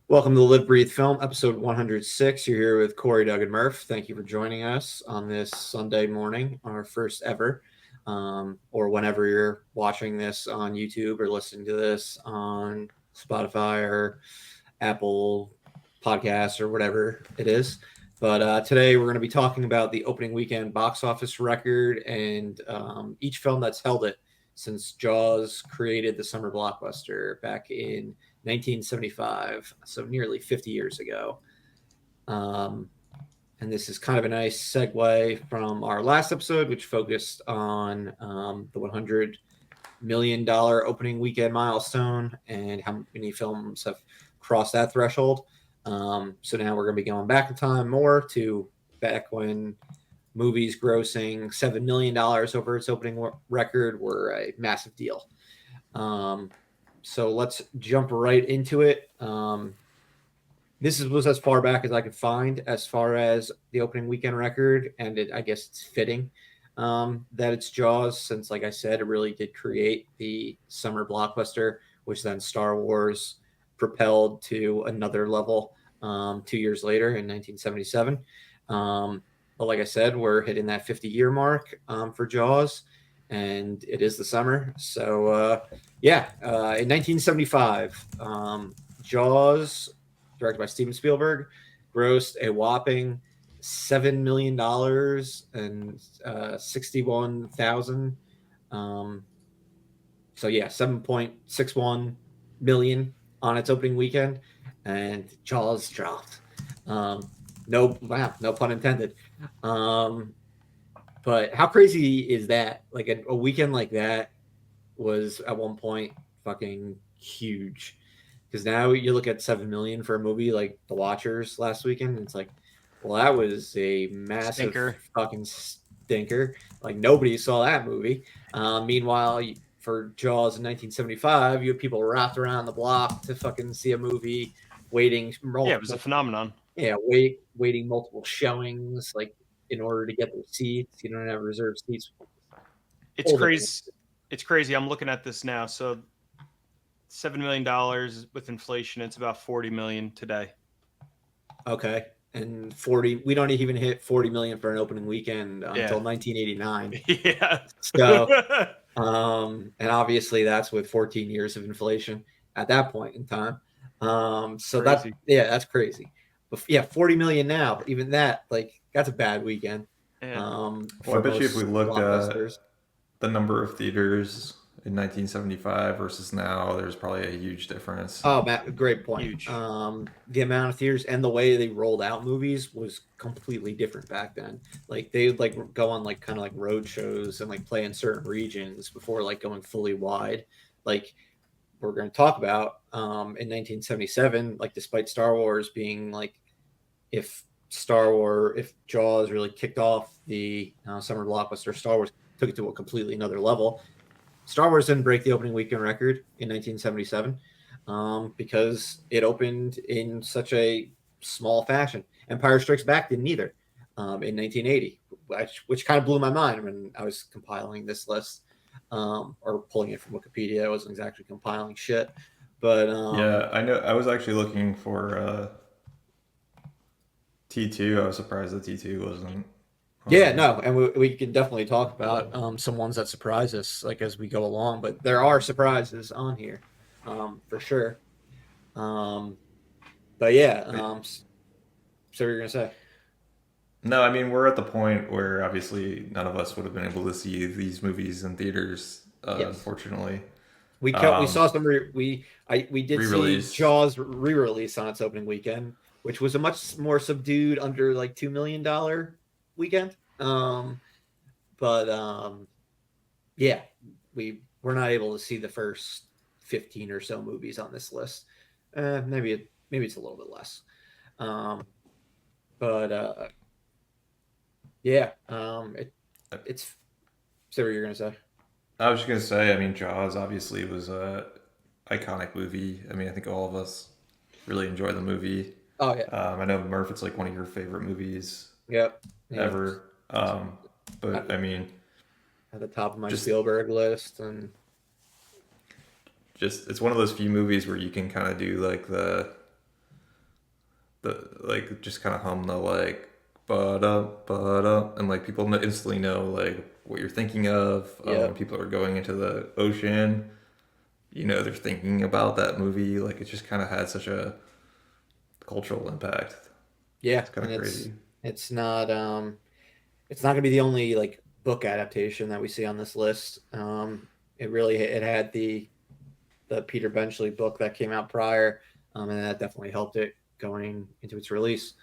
Welcome to Live Breathe Film, episode 106. You're here with Corey, Doug, and Murph. Thank you for joining us on this Sunday morning, our first ever, or whenever you're watching this on YouTube or listening to this on Spotify or Apple Podcasts or whatever it is. But today we're going to be talking about the opening weekend box office record and each film that's held it since Jaws created the summer blockbuster back in 1975, so nearly 50 years ago. Um, and this is kind of a nice segue from our last episode, which focused on the $100 million opening weekend milestone and how many films have crossed that threshold. So now we're going to be going back in time more to back when movies grossing $7 million over its opening record were a massive deal. So let's jump right into it. This was as far back as I could find as far as the opening weekend record, and I guess it's fitting that it's Jaws, since, like I said, it really did create the summer blockbuster, which then Star Wars propelled to another level 2 years later in 1977. But like I said, we're hitting that 50-year mark for Jaws, and it is the summer. So, in 1975, Jaws, directed by Steven Spielberg, grossed a whopping $7 million and 61,000. So yeah, 7.61 million on its opening weekend, and Jaws dropped. No pun intended. But how crazy is that? Like a weekend like that was at one point fucking huge. Because now you look at 7 million for a movie like The Watchers last weekend, and it's like, well, that was a massive Stinker. fucking stinker. Like nobody saw that movie. Meanwhile, for Jaws in 1975, you have people wrapped around the block to fucking see a movie, waiting Yeah, it was a multiple, phenomenon. waiting multiple showings, like in order to get their seats. You don't have reserved seats. It's Whole different. crazy. It's crazy. I'm looking at this now. So $7 million with inflation, it's about 40 million today. Okay. And 40, we don't even hit 40 million for an opening weekend Yeah. until 1989. Yeah. So, and obviously that's with 14 years of inflation at that point in time. So Crazy. that's crazy. But yeah, 40 million now, even that, like, that's a bad weekend Yeah. Well, I for bet you if we most looked at blockbusters. the number of theaters in 1975 versus now, there's probably a huge difference. Oh, Matt, great point. Huge. The amount of theaters and the way they rolled out movies was completely different back then. Like they would like go on like kind of like road shows and like play in certain regions before like going fully wide. Like we're going to talk about in 1977, like despite Star Wars being like, if Jaws really kicked off the summer blockbuster, Star Wars took it to a completely another level. Star Wars didn't break the opening weekend record in 1977 because it opened in such a small fashion. Empire Strikes Back didn't either in 1980, which kind of blew my mind when I was compiling this list or pulling it from Wikipedia. I wasn't exactly compiling shit, but Yeah, I know. I was actually looking for T2. I was surprised that T2 wasn't yeah, on. no, and we can definitely talk about some ones that surprise us like as we go along. But there are surprises on here for sure. Um, but yeah, But so you're gonna say, no, I mean we're at the point where obviously none of us would have been able to see these movies in theaters, yes, unfortunately. we Um, saw some we did see Re-release. Jaws re-release on its opening weekend, which was a much more subdued under like $2 million weekend. But yeah, we're not able to see the first 15 or so movies on this list. Maybe it's a little bit less. Um, but yeah, it's so what you're gonna say. I was just gonna say, I mean, Jaws obviously was a iconic movie. I mean, I think all of us really enjoy the movie. Oh yeah, I know Murph, it's like one of your favorite movies yep, yeah. ever. At But the, I mean, at the top of my just Spielberg list, and just it's one of those few movies where you can kind of do like the like just kind of hum the like but and like people instantly know like what you're thinking of Yeah. when people are going into the ocean. You know, they're thinking about that movie. Like it just kind of had such a cultural impact. Yeah, It's kind and of crazy. it's not gonna be the only like book adaptation that we see on this list. It had the Peter Benchley book that came out prior, and that definitely helped it going into its release.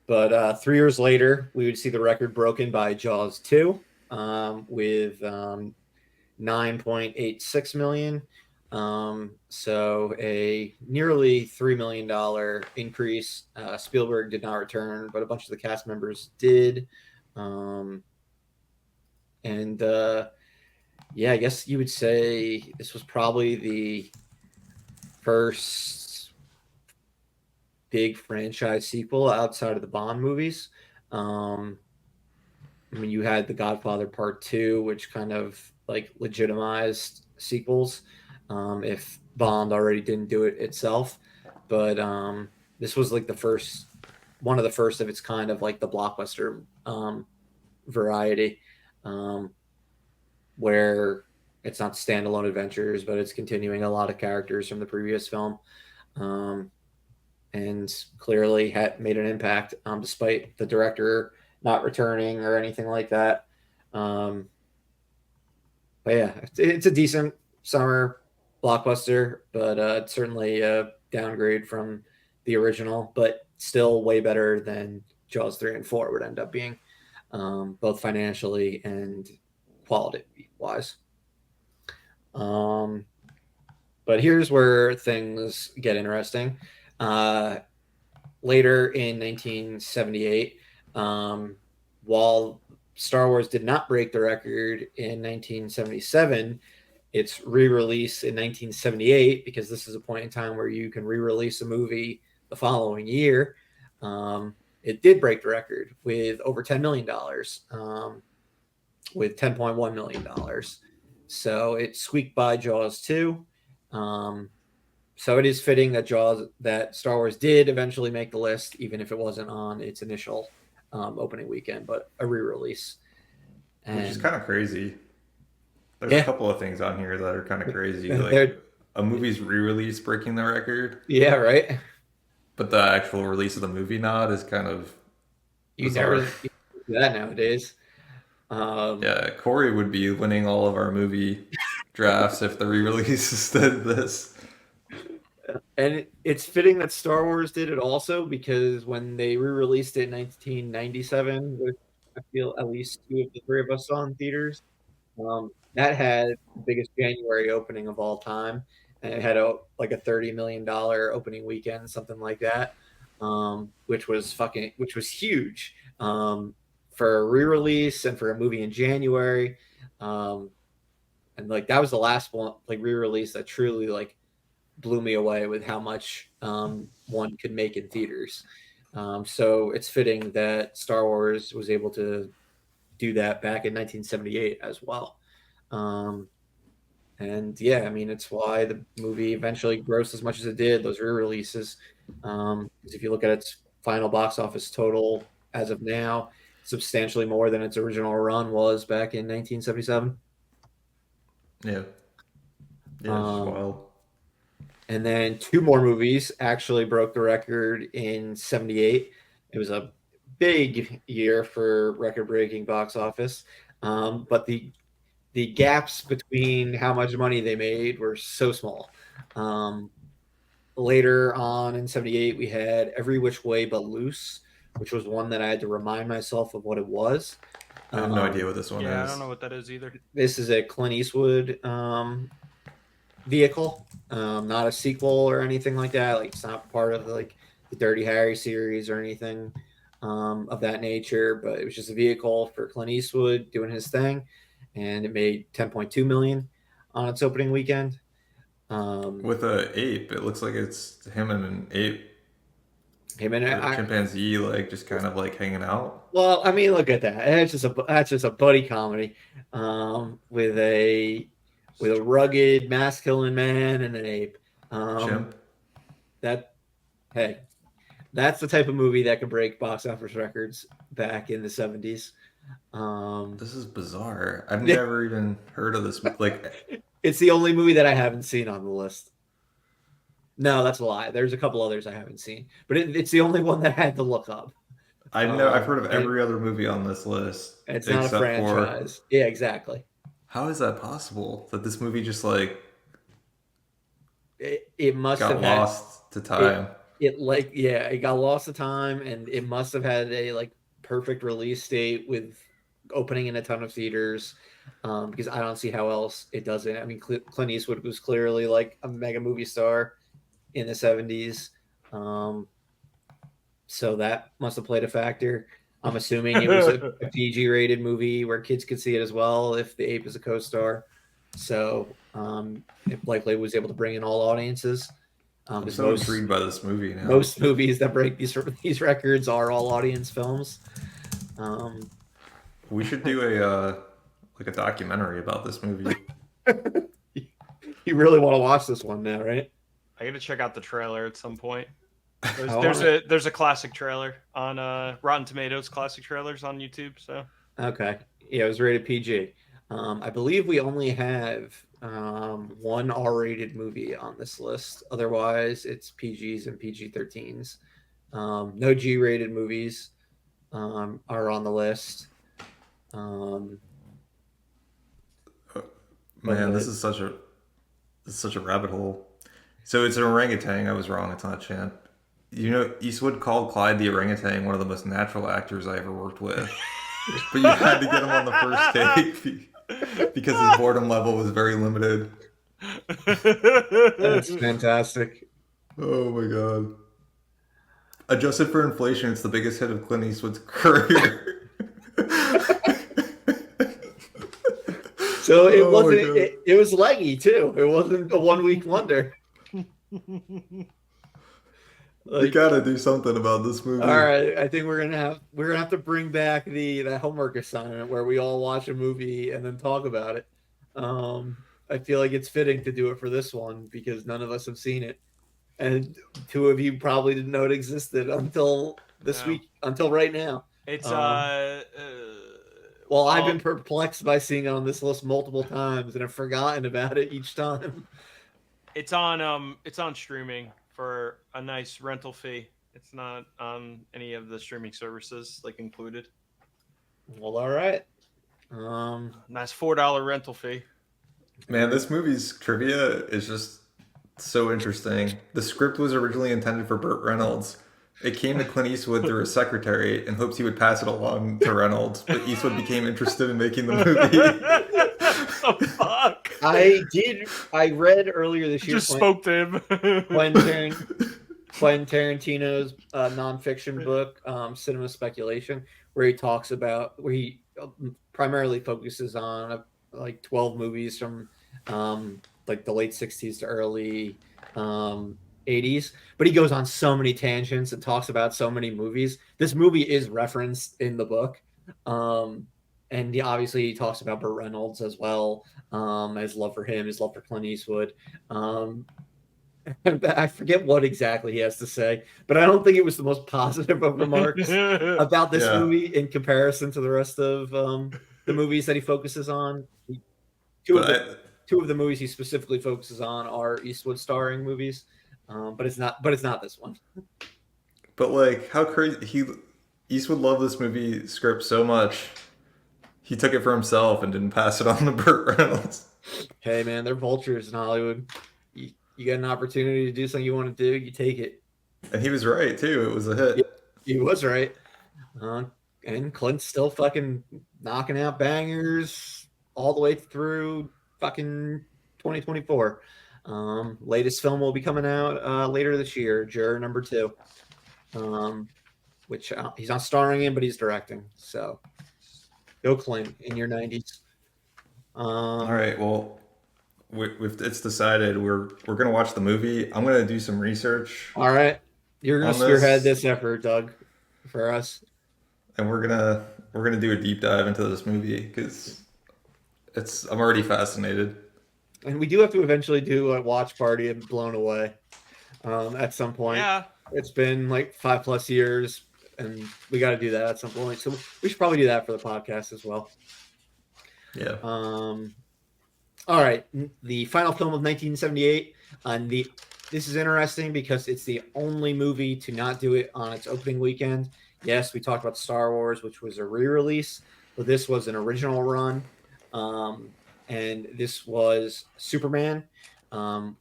But 3 years later, we would see the record broken by Jaws 2 with 9.86 million. So a nearly $3 million increase. Spielberg did not return, but a bunch of the cast members did. Um, and yeah, I guess you would say this was probably the first big franchise sequel outside of the Bond movies. Um, I mean, you had The Godfather Part Two, which kind of like legitimized sequels, if Bond already didn't do it itself. But this was like one of the first of its kind of like the blockbuster variety, um, where it's not standalone adventures, but it's continuing a lot of characters from the previous film. Um, and clearly had made an impact, despite the director not returning or anything like that. Um, but yeah, it's a decent summer blockbuster, but it's certainly a downgrade from the original, but still way better than Jaws 3 and 4 would end up being, both financially and quality wise. Um, but here's where things get interesting. Uh, Later in 1978, while Star Wars did not break the record in 1977, its re-release in 1978, because this is a point in time where you can re-release a movie the following year. It did break the record with over $10 million, with $10.1 million. So it squeaked by Jaws 2. So it is fitting that Star Wars did eventually make the list, even if it wasn't on its initial opening weekend, but a re-release. Which is And kind of crazy. There's a yeah, couple of things on here that are kind of crazy. Like they're a movie's re-release breaking the record, yeah, right. but the actual release of the movie not is kind of You bizarre. never see that nowadays. Um, Yeah, Corey would be winning all of our movie drafts if the re-releases did this. and it's fitting that Star Wars did it also, because when they re-released it in 1997, which I feel at least two of the three of us saw in theaters, that had the biggest January opening of all time, and it had like a $30 million opening weekend, something like that, which was huge, for a re-release and for a movie in January, um, and like that was the last one like re-release that truly like blew me away with how much one could make in theaters. So it's fitting that Star Wars was able to do that back in 1978 as well. Um, and yeah, I mean, it's why the movie eventually grossed as much as it did, those re-releases. Because if you look at its final box office total as of now, substantially more than its original run was back in 1977. Yeah, yeah, it's just Um, wild. and then two more movies actually broke the record in 78. It was a big year for record-breaking box office. But the gaps between how much money they made were so small. Um, Later on in 78, we had Every Which Way But Loose, which was one that I had to remind myself of what it was. I have no idea Um, what this one Yeah, I don't is. know what that is either. this is a Clint Eastwood vehicle, not a sequel or anything like that. Like it's not part of like the Dirty Harry series or anything of that nature. But it was just a vehicle for Clint Eastwood doing his thing, and it made 10.2 million on its opening weekend. Um, With a ape, it looks like it's him and an ape Him and or a I. chimpanzee, like just kind of like hanging out. Well, I mean, look at that. That's just a buddy comedy, with a rugged masculine man and an ape. Um, Chimp. that hey, That's the type of movie that could break box office records back in the 70s. This is bizarre. I've never even heard of this. Like, it's the only movie that I haven't seen on the list. No, that's a lie. There's a couple others I haven't seen, but it's the only one that I had to look up. I've heard of every other movie on this list. It's not a except franchise. Yeah, exactly. How is that possible? That this movie just like It must got have lost to time. It got lost to time, and it must have had a like perfect release date with opening in a ton of theaters. Because I don't see how else it doesn't. I mean, Clint Eastwood was clearly like a mega movie star in the 70s. So that must have played a factor. I'm assuming it was a PG rated movie where kids could see it as well if the ape is a co-star. So it likely was able to bring in all audiences. I'm so intrigued by this movie now. Most movies that break these records are all audience films. We should do a documentary about this movie. You really want to watch this one now, right? I got to check out the trailer at some point. There's a classic trailer on Rotten Tomatoes, classic trailers on YouTube. So okay, yeah, it was rated PG. I believe we only have one R-rated movie on this list. Otherwise, it's PGs and PG-13s. No G-rated movies are on the list. Man, this is such a rabbit hole. So it's an orangutan. I was wrong. It's not a champ. You know, Eastwood called Clyde the orangutan one of the most natural actors I ever worked with. But you had to get him on the first take because his boredom level was very limited. That's fantastic. Oh my god. Adjusted for inflation, it's the biggest hit of Clint Eastwood's career. So it wasn't. It was leggy too. It wasn't a 1 week wonder. We gotta do something about this movie. All right, I think we're gonna have to bring back the homework assignment where we all watch a movie and then talk about it. I feel like it's fitting to do it for this one because none of us have seen it, and two of you probably didn't know it existed until this week, until right now. It's well, I've been perplexed by seeing it on this list multiple times and have forgotten about it each time. It's on streaming for a nice rental fee. It's not on any of the streaming services like included. Well, all right. Nice $4 rental fee. Man, this movie's trivia is just so interesting. The script was originally intended for Burt Reynolds. It came to Clint Eastwood through a secretary in hopes he would pass it along to Reynolds, but Eastwood became interested in making the movie. Oh, fuck. I read earlier this year. Just spoke to him. Quentin Tarantino's nonfiction book, Cinema Speculation, where he primarily focuses on like 12 movies from like the late 60s to early 80s, but he goes on so many tangents and talks about so many movies. This movie is referenced in the book. And obviously he talks about Burt Reynolds as well, his love for him, his love for Clint Eastwood. I forget what exactly he has to say, but I don't think it was the most positive of remarks about this movie in comparison to the rest of the movies that he focuses on. Two of the movies he specifically focuses on are Eastwood starring movies, but it's not this one. But like, how crazy! Eastwood loved this movie script so much. He took it for himself and didn't pass it on to Burt Reynolds. Hey, man, they're vultures in Hollywood. You get an opportunity to do something you want to do, you take it. And he was right, too. It was a hit. He was right. And Clint's still fucking knocking out bangers all the way through fucking 2024. Latest film will be coming out later this year, Juror Number 2. Which he's not starring in, but he's directing. So go Clint in your 90s. All right, well, it's decided we're gonna watch the movie. I'm gonna do some research. All right, you're gonna spearhead this effort, Doug, for us, and we're gonna do a deep dive into this movie because I'm already fascinated. And we do have to eventually do a watch party and Blown Away at some point. Yeah, It's been like 5+ years, and we got to do that at some point. So we should probably do that for the podcast as well. Yeah. All right, the final film of 1978, and this is interesting because it's the only movie to not do it on its opening weekend. Yes, we talked about Star Wars, which was a re-release, but this was an original run, and this was Superman.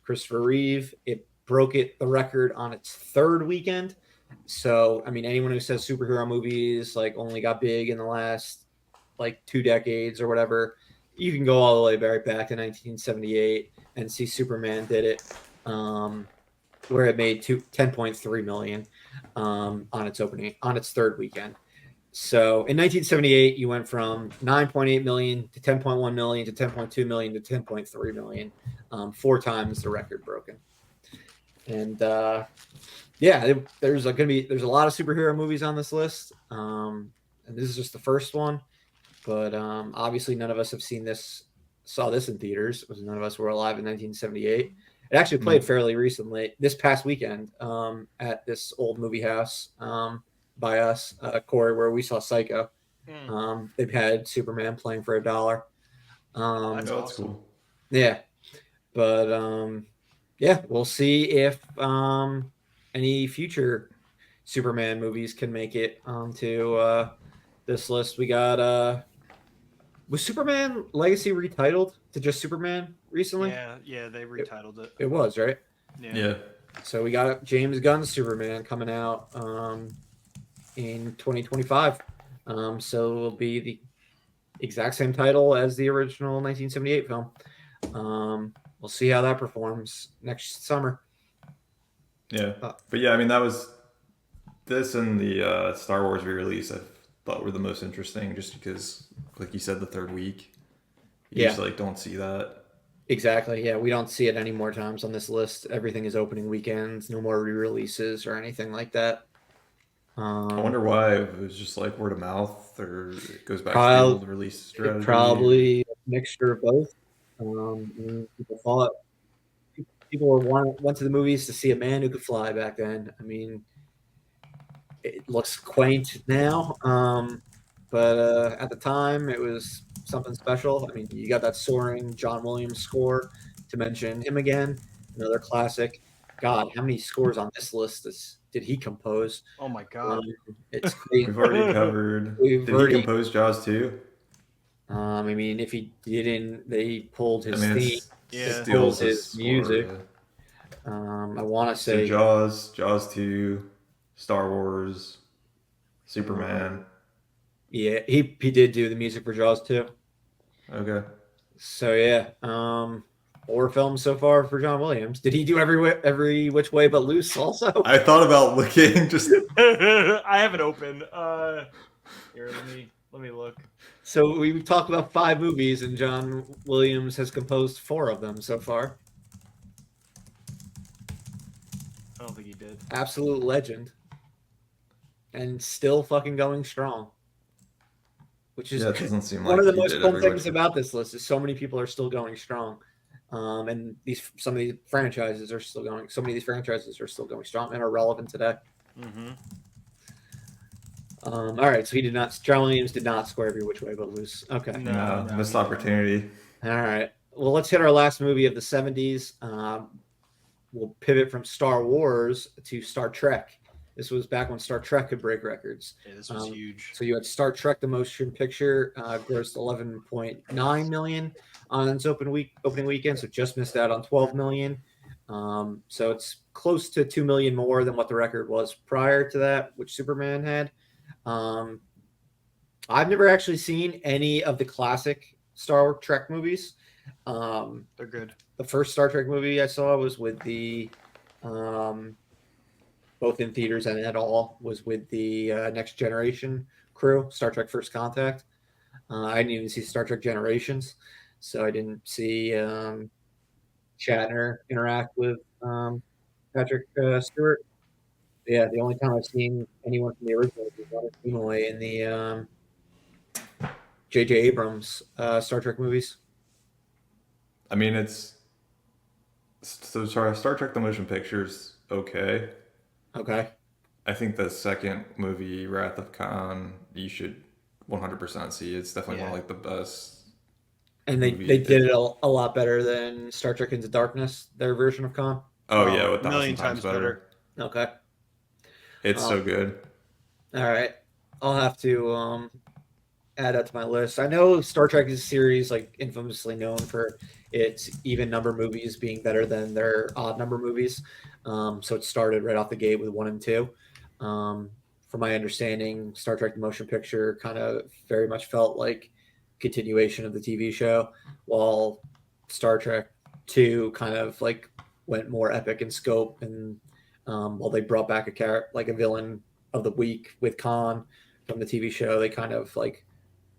Christopher Reeve. It broke the record on its third weekend. So, I mean, anyone who says superhero movies like only got big in the last like 2 decades or whatever, you can go all the way back to 1978 and see Superman did it, where it made 10.3 million on its third weekend. So in 1978, you went from 9.8 million to 10.1 million to 10.2 million to 10.3 million, 4 times the record broken. And yeah, there's a lot of superhero movies on this list, and this is just the first one. But obviously, none of us saw this in theaters, because none of us were alive in 1978. It actually played fairly recently, this past weekend, at this old movie house by us, Corey, where we saw Psycho. They've had Superman playing for $1. That's That's awesome. cool. Yeah, but yeah, we'll see if any future Superman movies can make it onto this list. We got was Superman Legacy retitled to just Superman recently? Yeah, they retitled it. It was, right? Yeah. So we got James Gunn's Superman coming out in 2025. So it'll be the exact same title as the original 1978 film. We'll see how that performs next summer. Yeah. But yeah, I mean, that was this and the Star Wars re-release I thought were the most interesting, just because, like you said, the third week, you just like don't see that. Exactly. Yeah, we don't see it any more times on this list. Everything is opening weekends. No more re-releases or anything like that. I wonder why. If it was just like word of mouth, or it goes back to the Probably- old release strategy. Probably a mixture of both. People went to the movies to see a man who could fly back then. I mean, it looks quaint now, but at the time it was something special. I mean, you got that soaring John Williams score, to mention him again, another classic. God, how many scores on this list did he compose? Oh my god. It's crazy. We've already covered. We've Did already- he compose Jaws too? I mean, if he didn't, they pulled his I mean, theme. Yeah. It steals pulls his his score, music. yeah. I want to So say Jaws 2, Star Wars, Superman. yeah, he did do the music for Jaws too. Okay. So yeah, horror films so far for John Williams. Did he do every which way but loose also? I thought about looking just. I have it open. Here, let me look. So we talked about 5 movies, and John Williams has composed 4 of them so far. I don't think he did. Absolute legend, and still fucking going strong. Which is Yeah, it doesn't seem one like of the he most did fun every things which- about this list is so many people are still going strong, and some of these franchises are still going. So many of these franchises are still going strong and are relevant today. Mm-hmm. All right, so John Williams did not score every which way but loose. Okay. No, missed opportunity. All right. Well, let's hit our last movie of the 70s. We'll pivot from Star Wars to Star Trek. This was back when Star Trek could break records. Yeah, this was huge. So you had Star Trek: The Motion Picture, grossed 11.9 million on its opening weekend, so just missed out on 12 million. So it's close to 2 million more than what the record was prior to that, which Superman had. I've never actually seen any of the classic Star Trek movies. They're good. The first Star Trek movie I saw was with the both in theaters and at all was with the Next Generation crew, Star Trek First Contact. I didn't even see Star Trek Generations, so I didn't see Shatner interact with Patrick Stewart. Yeah, the only time I've seen anyone from the original was Leonard Nimoy in the J.J. Abrams Star Trek movies. I mean, it's so sorry. Star Trek: The Motion Picture's okay. Okay. I think the second movie, Wrath of Khan, you should 100% see. It's definitely one Yeah. of like the best And they movie. did it a lot better than Star Trek Into Darkness, their version of Khan. Oh yeah, Oh, a a million thousand times times better. better. Okay. It's Um, so good. all right. I'll have to add that to my list. I know Star Trek is a series like infamously known for its even number movies being better than their odd number movies. So it started right off the gate with 1 and 2. From my understanding, Star Trek the Motion Picture kind of very much felt like continuation of the TV show, while Star Trek 2 kind of like went more epic in scope, and while they brought back a character like a villain of the week with Khan from the TV show, they kind of like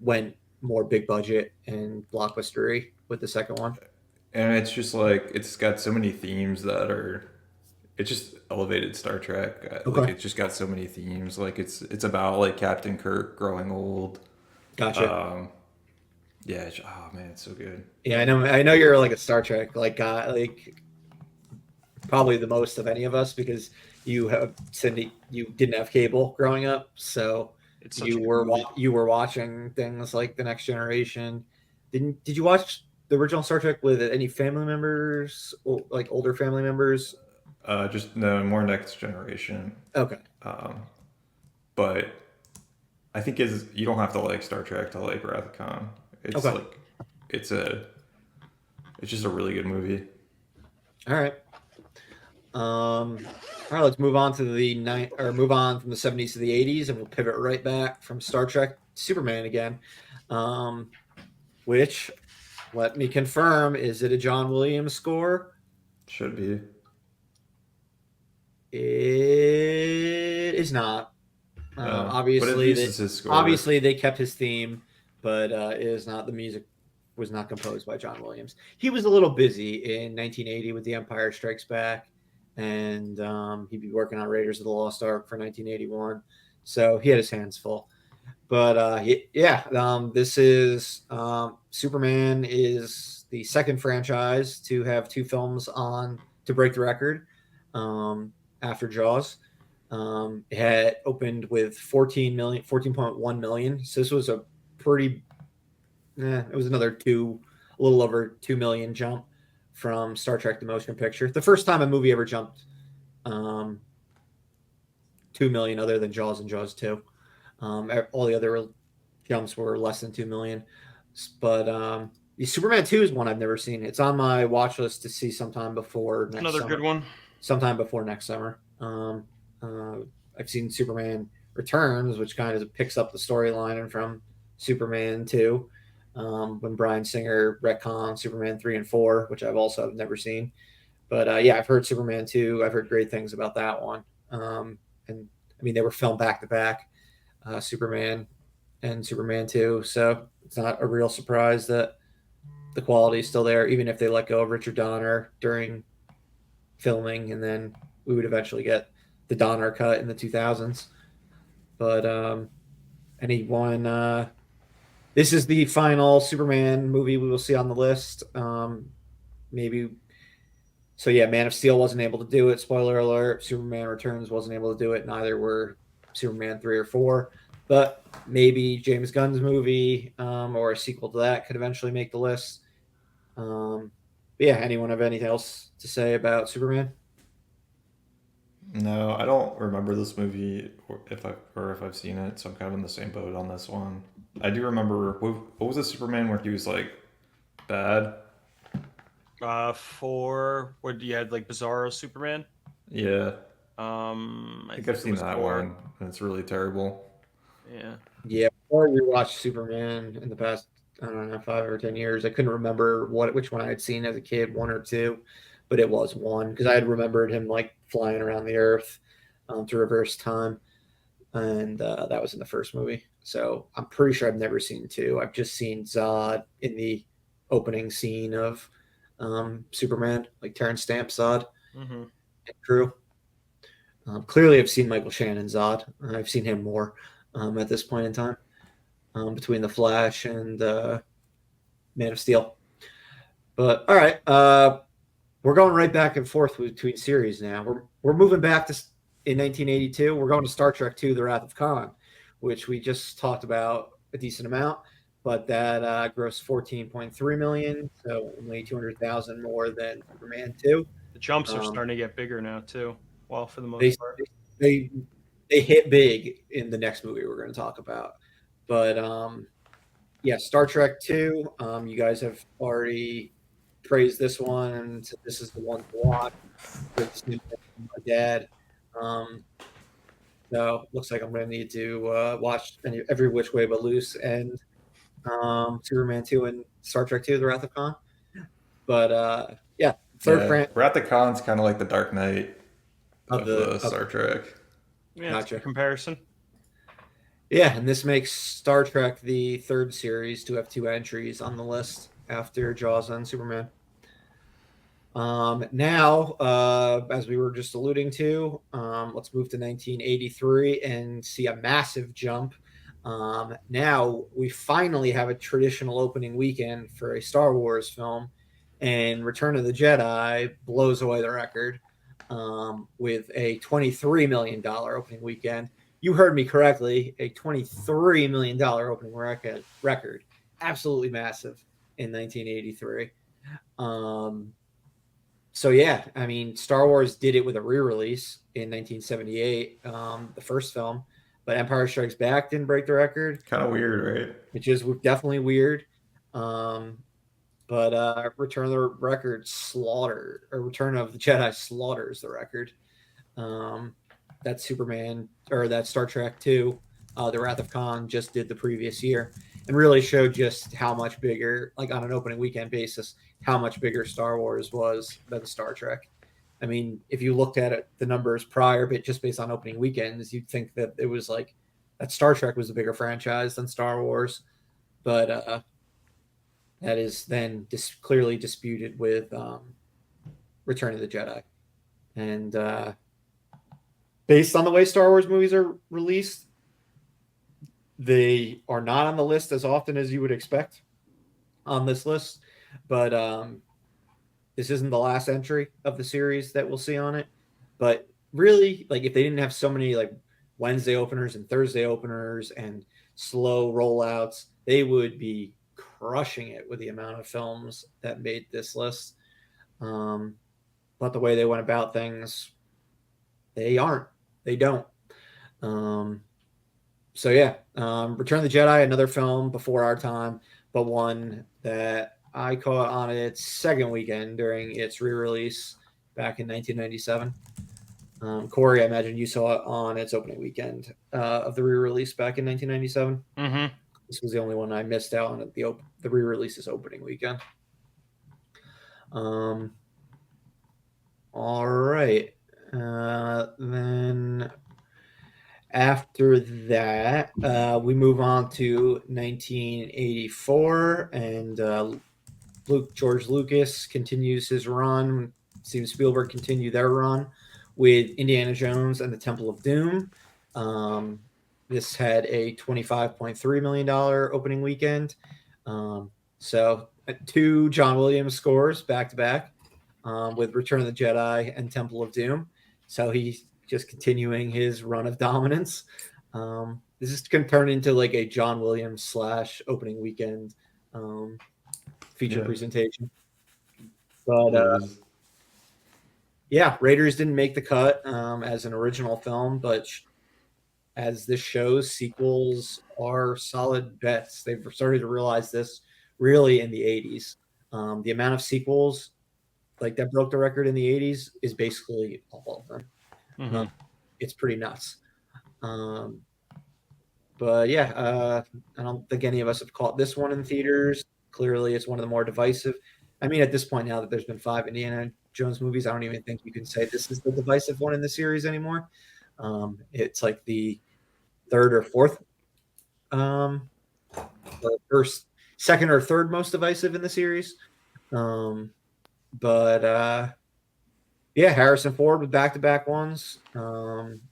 went more big budget and blockbustery with the second one. And it's just like it's got so many themes that are it's just elevated Star Trek. Like Okay. it's just got so many themes. Like it's about like Captain Kirk growing old. Gotcha. Um, yeah. Oh man, it's so good. Yeah, I know. I know you're like a Star Trek like guy, like probably the most of any of us because you have Cindy. You didn't have cable growing up, so It's such a good movie. you were watching things like The Next Generation. Did you watch the original Star Trek with any family members, like older family members? Just no more Next Generation. Okay. Um, but I think is you don't have to like Star Trek to like Wrath of Khan. It's Okay. like it's a it's just a really good movie. All right. All right, let's move on to move on from the 70s to the 80s, and we'll pivot right back from Star Trek to Superman again. Which, let me confirm, is it a John Williams score? Should be. It is not. But at Obviously, least it's his score. obviously they kept his theme, but it is not. The music was not composed by John Williams. He was a little busy in 1980 with The Empire Strikes Back, and he'd be working on Raiders of the Lost Ark for 1981. So he had his hands full. But this is Superman is the second franchise to have two films on to break the record after Jaws. It had opened with 14.1 million. So this was a pretty, it was another a little over 2 million jump from Star Trek the Motion Picture. The first time a movie ever jumped 2 million other than Jaws and Jaws 2. All the other jumps were less than 2 million. But Superman 2 is one I've never seen. It's on my watch list to see sometime before next Another summer. good one. Sometime before next summer. I've seen Superman Returns, which kind of picks up the storyline from Superman 2, when Bryan Singer retconned Superman 3 and 4, which I've also never seen. But I've heard Superman 2. I've heard great things about that one. And I mean, they were filmed back to back, Superman and Superman 2. So it's not a real surprise that the quality is still there, even if they let go of Richard Donner during filming, and then we would eventually get the Donner cut in the 2000s. But this is the final Superman movie we will see on the list. Maybe. So yeah, Man of Steel wasn't able to do it. Spoiler alert: Superman Returns wasn't able to do it. Neither were Superman 3 or 4. But maybe James Gunn's movie or a sequel to that could eventually make the list. Anyone have anything else to say about Superman? No, I don't remember this movie if I've seen it, so I'm kind of in the same boat on this one. I do remember what was the Superman where he was like bad? For what you had like Bizarro Superman. Yeah, I think I've seen that one, and it's really terrible. Yeah. Yeah, before we watched Superman in the past, I don't know, 5 or 10 years, I couldn't remember which one I had seen as a kid, 1 or 2, but it was 1 because I had remembered him like flying around the Earth to reverse time, and that was in the first movie. So I'm pretty sure I've never seen 2. I've just seen Zod in the opening scene of Superman, like Terrence Stamp Zod and crew. Clearly, I've seen Michael Shannon Zod. I've seen him more at this point in time between The Flash and Man of Steel. But all right, we're going right back and forth between series now. We're moving back to in 1982, we're going to Star Trek II: The Wrath of Khan, which we just talked about a decent amount, but that grossed 14.3 million, so only 200,000 more than Superman 2. The jumps are Um, starting to get bigger now too. Well, for the they most part. they they hit big in the next movie we're going to talk about, but yeah, Star Trek 2. You guys have already praised this one, and said this is the one to watch. With this new from my dad. Um, so looks like I'm going to need to watch every which way but loose and Superman 2 and Star Trek 2: The Wrath of Khan. But yeah, third Yeah, print Wrath of Khan's kind of like the Dark Knight of of the Star Trek. Yeah, it's a Gotcha. good comparison. Yeah, and this makes Star Trek the third series to have 2 entries on the list after Jaws and Superman. Now, as we were just alluding to, let's move to 1983 and see a massive jump. Now we finally have a traditional opening weekend for a Star Wars film, and Return of the Jedi blows away the record with a $23 million opening weekend. You heard me correctly, a $23 million opening record. Absolutely massive in 1983. So yeah, I mean, Star Wars did it with a re-release in 1978, the first film, but Empire Strikes Back didn't break the record, Kind of weird, right? which is definitely weird. But Return of the Jedi slaughters the record. That Superman or that Star Trek 2, The Wrath of Khan just did the previous year and really showed just how much bigger, like on an opening weekend basis, how much bigger Star Wars was than Star Trek. I mean, if you looked at it, the numbers prior, but just based on opening weekends, you'd think that it was like that Star Trek was a bigger franchise than Star Wars. But that is then clearly disputed with Return of the Jedi. And based on the way Star Wars movies are released, they are not on the list as often as you would expect on this list. But this isn't the last entry of the series that we'll see on it. But really, like if they didn't have so many like Wednesday openers and Thursday openers and slow rollouts, they would be crushing it with the amount of films that made this list. But the way they went about things, they aren't. They don't. So yeah, Return of the Jedi, another film before our time, but one that I caught on its second weekend during its re-release back in 1997. Corey, I imagine you saw it on its opening weekend of the re-release back in 1997. Mm-hmm. This was the only one I missed out on at the re-release's opening weekend. All right. Then after that, we move on to 1984, and George Lucas continues his run. Steven Spielberg continued their run with Indiana Jones and the Temple of Doom. This had a $25.3 million opening weekend. So 2 John Williams scores back to back with Return of the Jedi and Temple of Doom. So he's just continuing his run of dominance. This is going to turn into like a John Williams / opening weekend feature presentation. But yeah, Raiders didn't make the cut as an original film, but as this shows, sequels are solid bets. They've started to realize this really in the 80s. The amount of sequels like that broke the record in the 80s is basically all of them. Mm-hmm. It's pretty nuts. But yeah, I don't think any of us have caught this one in theaters. Clearly, it's one of the more divisive. I mean, at this point now that there's been 5 Indiana Jones movies, I don't even think you can say this is the divisive one in the series anymore. It's like the third or fourth, or first, second or third most divisive in the series. But yeah, Harrison Ford with back-to-back ones.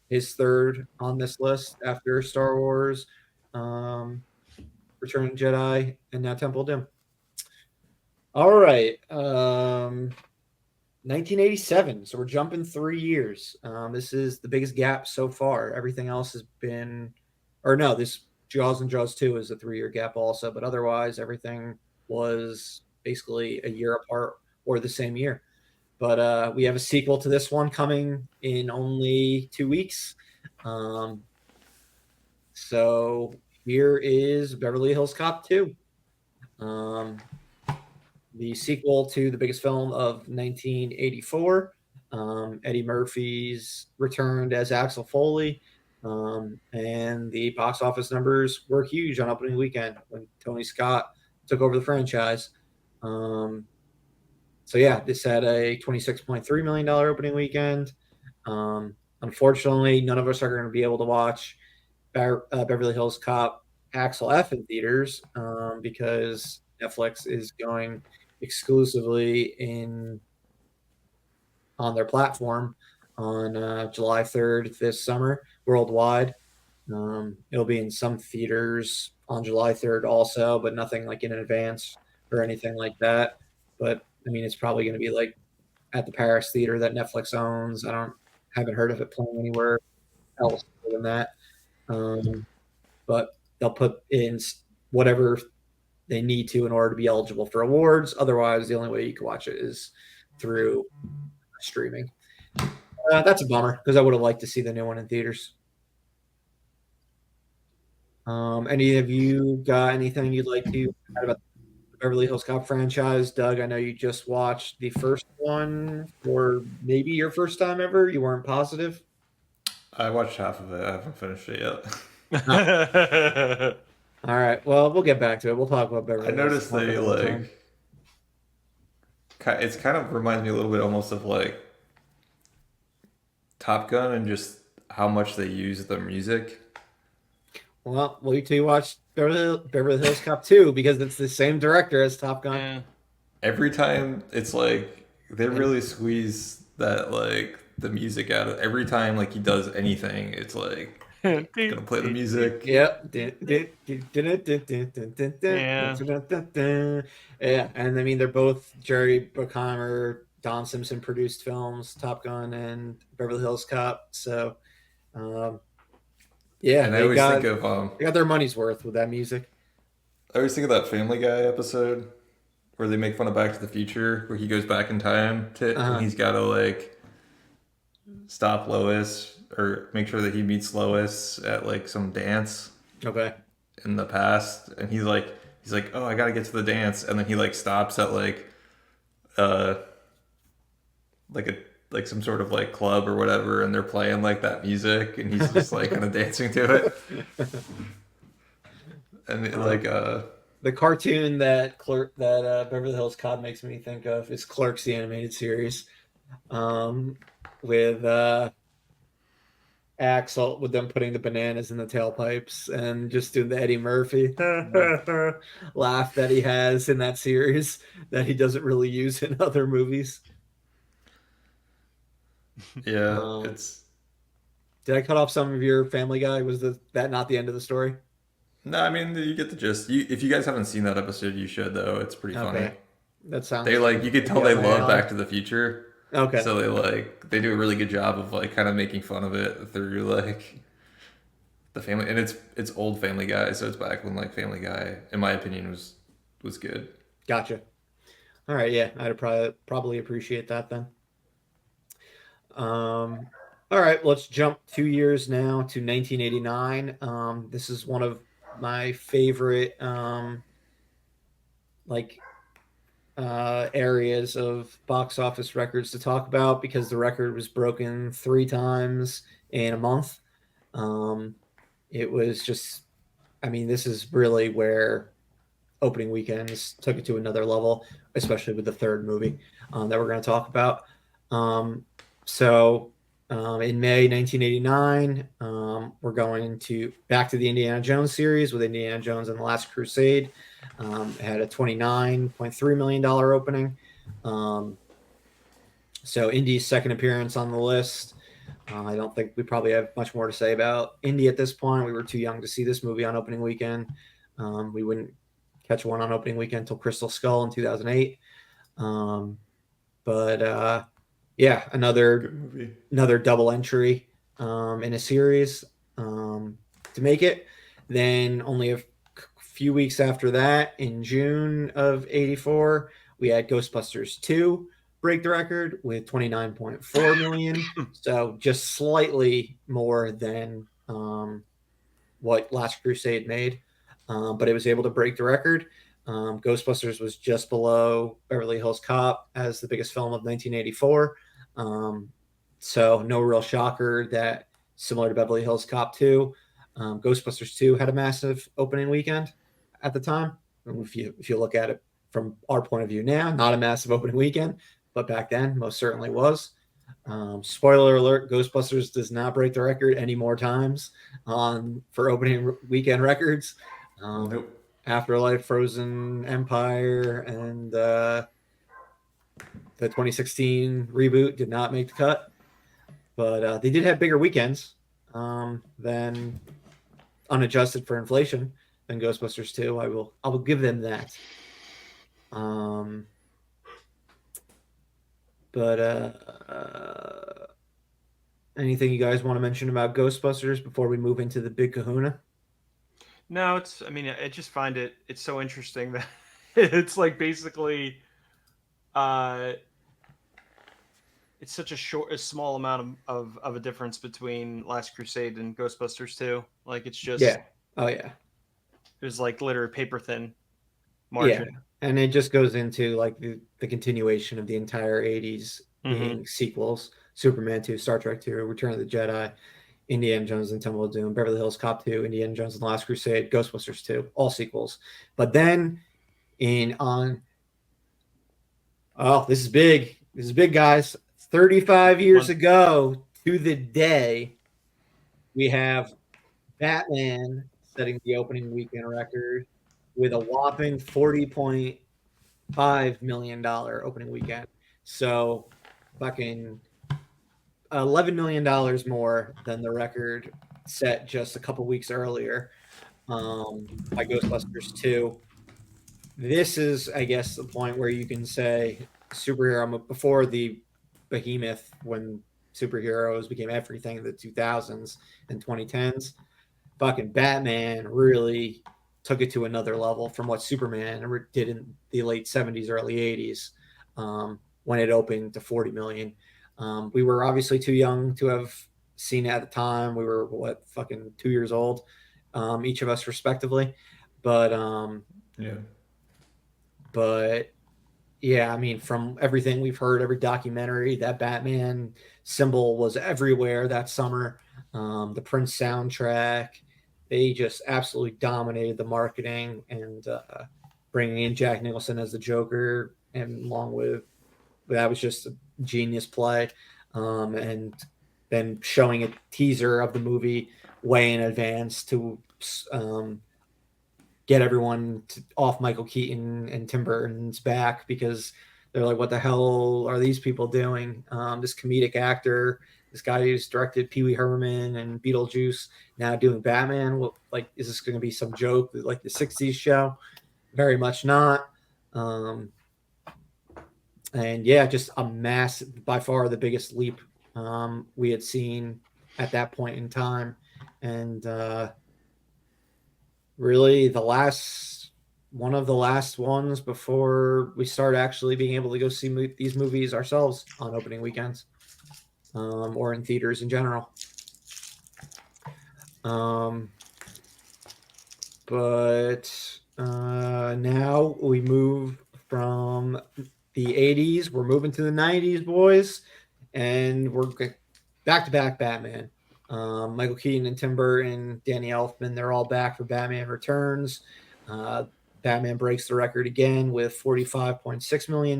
His third on this list after Star Wars, Return of the Jedi, and now Temple of Doom. All right. 1987. So we're jumping 3 years. This is the biggest gap so far. Everything else has been, or no, this Jaws and Jaws 2 is a 3-year gap also, but otherwise everything was basically a year apart or the same year. But we have a sequel to this one coming in only 2 weeks. So here is Beverly Hills Cop 2. The sequel to the biggest film of 1984. Eddie Murphy's returned as Axel Foley. And the box office numbers were huge on opening weekend when Tony Scott took over the franchise. So yeah, this had a $26.3 million opening weekend. Unfortunately, none of us are going to be able to watch Beverly Hills Cop Axel F in theaters because Netflix is going exclusively on their platform on July 3rd this summer worldwide. It'll be in some theaters on July 3rd also, but nothing like in advance or anything like that. But I mean, it's probably going to be like at the Paris theater that Netflix owns. Haven't heard of it playing anywhere else other than that. But they'll put in whatever they need to in order to be eligible for awards. Otherwise, the only way you can watch it is through streaming. That's a bummer because I would have liked to see the new one in theaters. Any of you got anything you'd like to add about the Beverly Hills Cop franchise? Doug, I know you just watched the first one for maybe your first time ever. You weren't positive. I watched half of it. I haven't finished it yet. All right. Well, we'll get back to it. We'll talk about Beverly I Hills noticed they it's kind of reminds me a little bit almost of like Top Gun and just how much they use the music. Well, wait till you watch Beverly Hills Cop 2 because it's the same director as Top Gun. Yeah. Every time it's like they really squeeze that like the music out of every time like he does anything, it's like gonna play the music. Yep. Yeah, and I mean they're both Jerry Bruckheimer, Don Simpson produced films, Top Gun and Beverly Hills Cop. So, yeah, And I always think of they got their money's worth with that music. I always think of that Family Guy episode where they make fun of Back to the Future, where he goes back in time and he's got to like stop Lois or make sure that he meets Lois at like some dance. Okay. In the past, and he's like, oh, I gotta get to the dance, and then he like stops at like some sort of like club or whatever, and they're playing like that music, and he's just like kind of dancing to it. And the cartoon that Beverly Hills Cop makes me think of is Clerks, the animated series, with Axel, with them putting the bananas in the tailpipes and just doing the Eddie Murphy laugh that he has in that series that he doesn't really use in other movies. Yeah, it's. Did I cut off some of your Family Guy? Was that not the end of the story? No, I mean you get the gist. If you guys haven't seen that episode, you should though. It's pretty funny. That sounds. They like you could tell they love Back to the Future. Okay. So they do a really good job of like kind of making fun of it through like the family, and it's old Family Guy, so it's back when like Family Guy, in my opinion, was good. Gotcha. All right, yeah, I'd probably appreciate that then. All right, let's jump 2 years now to 1989. This is one of my favorite areas of box office records to talk about because the record was broken 3 times in a month. It was just, I mean, this is really where opening weekends took it to another level, especially with the third movie that we're going to talk about. So in May 1989, we're going back to the Indiana Jones series with Indiana Jones and the Last Crusade. It had a $29.3 million opening. So Indy's second appearance on the list. I don't think we probably have much more to say about Indy at this point. We were too young to see this movie on opening weekend. We wouldn't catch one on opening weekend until Crystal Skull in 2008. But yeah, Good movie. another double entry in a series to make it. Then only a few weeks after that, in June of '84, we had Ghostbusters 2 break the record with 29.4 million. So just slightly more than what Last Crusade made, but it was able to break the record. Ghostbusters was just below Beverly Hills Cop as the biggest film of 1984. Um, so no real shocker that, similar to Beverly Hills Cop 2, Ghostbusters 2 had a massive opening weekend at the time. If you look at it from our point of view now, not a massive opening weekend, but back then most certainly was. Spoiler alert: Ghostbusters does not break the record any more times for opening weekend records. Nope. Afterlife, Frozen Empire, and the 2016 reboot did not make the cut, but they did have bigger weekends than unadjusted for inflation than Ghostbusters 2. I will give them that. But anything you guys want to mention about Ghostbusters before we move into the big kahuna? No, it's. I mean, I just find it's so interesting that it's like basically, uh, it's such a small amount of a difference between Last Crusade and Ghostbusters 2. Like it's just Yeah. Oh yeah. it was like literally paper thin Yeah. margin. And it just goes into like the continuation of the entire 80s Mm-hmm. being sequels: Superman 2, Star Trek 2, Return of the Jedi, Indiana Jones and Temple of Doom, Beverly Hills Cop 2, Indiana Jones and the Last Crusade, Ghostbusters 2, all sequels. But then in on oh, this is big. This is big, guys. 35 years ago to the day, we have Batman setting the opening weekend record with a whopping $40.5 million opening weekend. So fucking $11 million more than the record set just a couple weeks earlier by Ghostbusters 2. This is, I guess, the point where you can say superhero before the behemoth, when superheroes became everything in the 2000s and 2010s. Fucking Batman really took it to another level from what Superman did in the late 70s, early 80s, when it opened to 40 million. We were obviously too young to have seen it at the time. We were fucking 2 years old, each of us respectively. But Yeah. but yeah, I mean, from everything we've heard, every documentary, that Batman symbol was everywhere that summer. The Prince soundtrack, they just absolutely dominated the marketing, and bringing in Jack Nicholson as the Joker, and along with that was just a genius play. And then showing a teaser of the movie way in advance to um, get everyone off Michael Keaton and Tim Burton's back, because they're like, what the hell are these people doing? This comedic actor, this guy who's directed Pee Wee Herman and Beetlejuice, now doing Batman. Well, like, is this going to be some joke like the '60s show? Very much not. And yeah, just a massive, by far the biggest leap we had seen at that point in time, and really one of the last ones before we start actually being able to go see these movies ourselves on opening weekends, or in theaters in general. But now we move from the 80s, we're moving to the 90s, boys, and we're back to back Batman. Michael Keaton and Tim Burton, Danny Elfman, they're all back for Batman Returns. Batman breaks the record again with $45.6 million.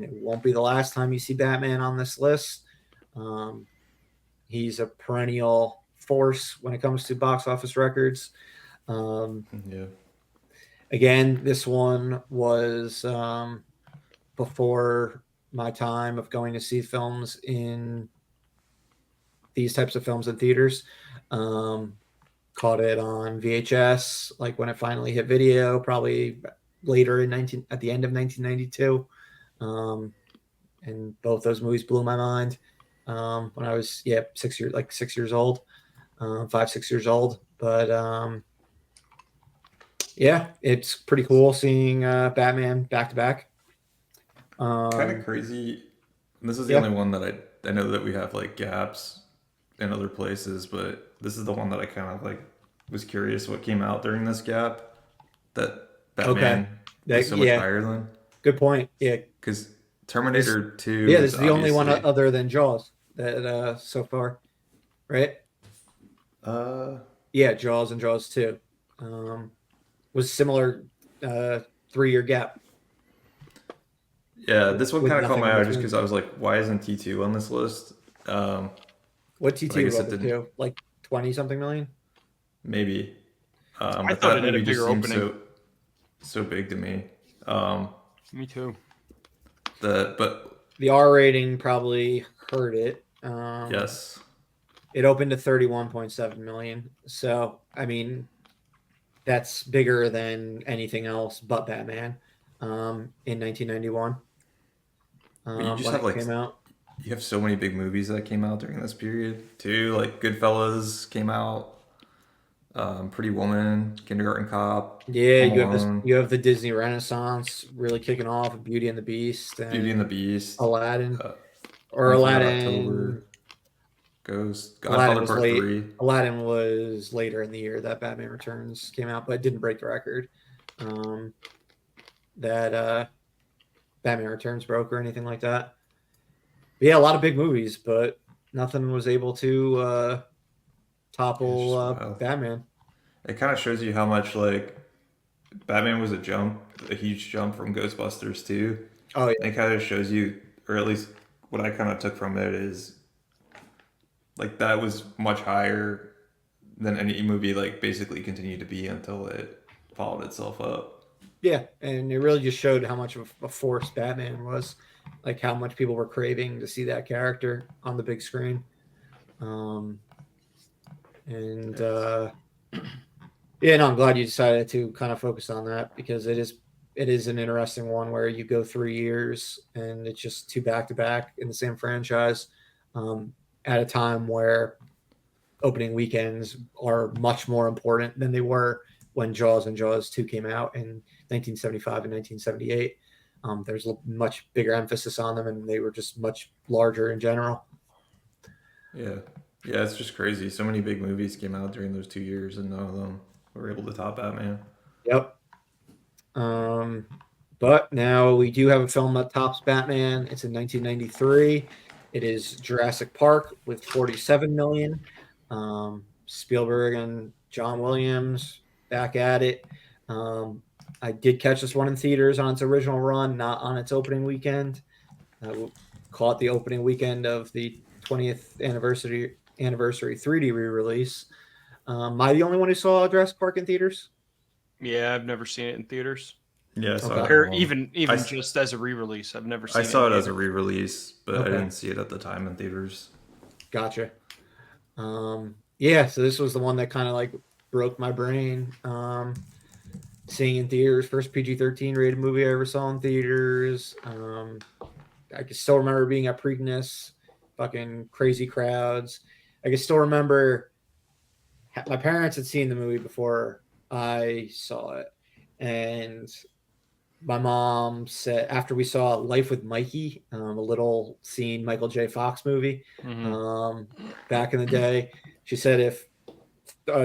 It won't be the last time you see Batman on this list. He's a perennial force when it comes to box office records. Yeah. Again, this one was before my time of going to see films in these types of films in theaters. Caught it on VHS, like when it finally hit video, probably later at the end of 1992. and both those movies blew my mind when I was 6 years old, 5 6 years old. But yeah, it's pretty cool seeing Batman back to back. Kind of crazy. This is the Yeah. only one that I know that we have like gaps in other places, but this is the one that I kind of like was curious what came out during this gap that Batman is so much higher than. Good point. Yeah, Because Terminator 2 yeah, is this is the only one obviously- other than Jaws that so far, right? Yeah, Jaws and Jaws 2 was similar 3-year gap. Yeah, this one With kind of caught nothing my in eye just between. because I was like, why isn't T2 on this list? What I T2 guess was it it didn't- to? Like 20 something million? Maybe. I But thought that it had a movie just bigger seemed opening. so big to me. Me too. But The R rating probably hurt it. yes. It opened to 31.7 million. So, I mean, that's bigger than anything else but Batman in 1991 But you just when have it like came out. you have so many big movies that came out during this period too. Like Goodfellas came out, Pretty Woman, Kindergarten Cop, Yeah, Home Alone, you have the Disney Renaissance really kicking off, Beauty and the Beast, and Beauty and the Beast, Aladdin, or Hunt for Red Aladdin. October, Ghost, Aladdin Godfather was Part late. 3. Aladdin was later in the year that Batman Returns came out, but it didn't break the record that Batman Returns broke or anything like that. But yeah, a lot of big movies, but nothing was able to topple wild. Batman. It kind of shows you how much like Batman was a huge jump from Ghostbusters too. Oh yeah, It kind of shows you, or at least what I kind of took from it is like that was much higher than any movie like basically continued to be until it followed itself up. yeah, and it really just showed how much of a force Batman was, like how much people were craving to see that character on the big screen. And yeah, no, I'm glad you decided to kind of focus on that because it is an interesting one where you go 3 years and it's just two back to back in the same franchise at a time where opening weekends are much more important than they were when Jaws and Jaws 2 came out in 1975 and 1978. There's a much bigger emphasis on them, and they were just much larger in general. Yeah. Yeah, it's just crazy. So many big movies came out during those 2 years, and none of them were able to top Batman. Yep. But now we do have a film that tops Batman. It's in 1993. It is Jurassic Park with 47 million. Spielberg and John Williams back at it. I did catch this one in theaters on its original run, not on its opening weekend. We'll call it the opening weekend of the 20th anniversary 3D re-release. Am I the only one who saw Jurassic Park in theaters? Yeah, I've never seen it in theaters. Yeah, I saw Okay. it. Or at home. even I- just as a re-release, I've never seen I saw it as a in re-release, but I Okay. didn't see it at the time in theaters. Gotcha. Yeah, so this was the one that kind of like broke my brain. Seeing in theaters, first PG-13 rated movie I ever saw in theaters. I can still remember being at Preakness, fucking crazy crowds. I can still remember my parents had seen the movie before I saw it, and my mom said after we saw Life with Mikey, a little seen Michael J. Fox movie back in the day, she said if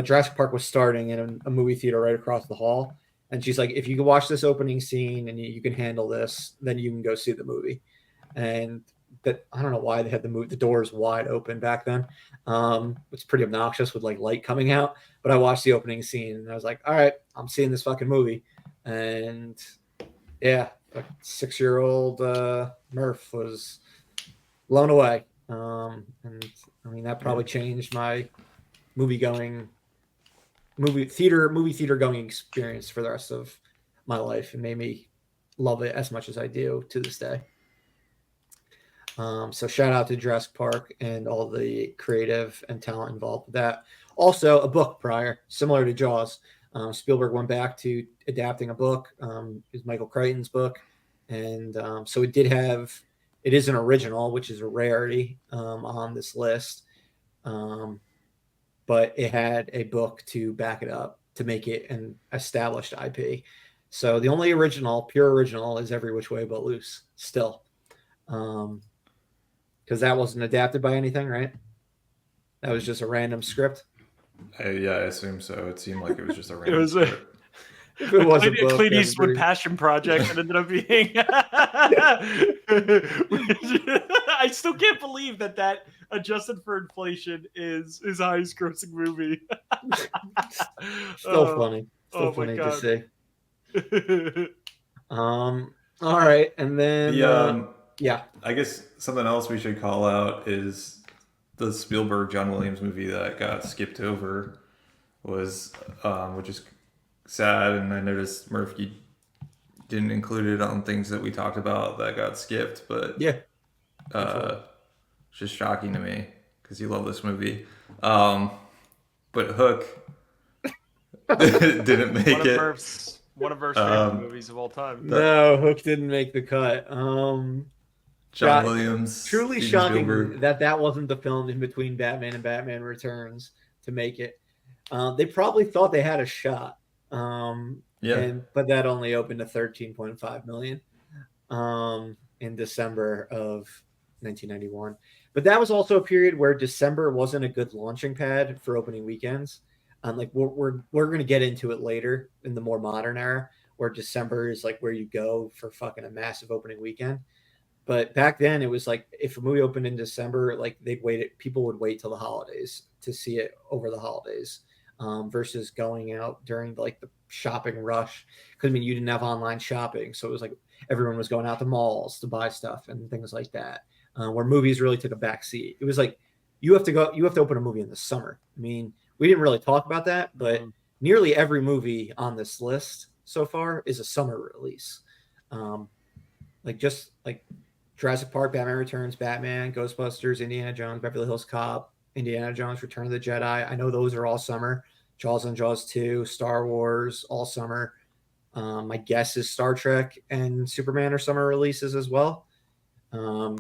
Jurassic Park was starting in a movie theater right across the hall, and she's like, if you can watch this opening scene and you can handle this, then you can go see the movie. And that I don't know why they had the doors wide open back then. It's pretty obnoxious with like light coming out. But I watched the opening scene and I was like, all right, I'm seeing this fucking movie. And yeah, a 6-year-old Murph was blown away. And I mean that probably changed my movie theater going experience for the rest of my life and made me love it as much as I do to this day. So shout out to Jurassic Park and all the creative and talent involved with that. Also, a book prior, similar to Jaws. Spielberg went back to adapting a book, is Michael Crichton's book, and so it did have It is an original, which is a rarity on this list. But it had a book to back it up to make it an established IP. So the only original, pure original, is Every Which Way But Loose still. Because that wasn't adapted by anything, right? That was just a random script. Yeah, I assume so. It seemed like it was just a It random was a script. If it was a book, Clint that's Eastwood pretty- passion project that ended up being. I still can't believe that adjusted for inflation is his highest grossing movie. Still funny. Still oh my funny to God. see. All right, and then yeah, I guess something else we should call out is the Spielberg John Williams movie that got skipped over was, which is sad, and I noticed Murph, you didn't include it on things that we talked about that got skipped, but yeah. it's just shocking to me because you love this movie. But Hook didn't make one of it. Murph's favorite movies of all time. No, Hook didn't make the cut. John Williams, truly Steven shocking Spielberg. that wasn't the film in between Batman and Batman Returns to make it. They probably thought they had a shot. But that only opened to 13.5 million in December of 1991. But that was also a period where December wasn't a good launching pad for opening weekends. Like we're going to get into it later in the more modern era, where December is like where you go for fucking a massive opening weekend. But back then, it was like if a movie opened in December, like people would wait till the holidays to see it over the holidays, versus going out during like the shopping rush. Because I mean, you didn't have online shopping, so it was like everyone was going out to malls to buy stuff and things like that. Where movies really took a back seat. It was like you have to open a movie in the summer. I mean, we didn't really talk about that, but nearly every movie on this list so far is a summer release. Like Jurassic Park, Batman Returns, Batman, Ghostbusters, Indiana Jones, Beverly Hills Cop, Indiana Jones, Return of the Jedi. I know those are all summer. Jaws and Jaws 2, Star Wars, all summer. My guess is Star Trek and Superman are summer releases as well. Can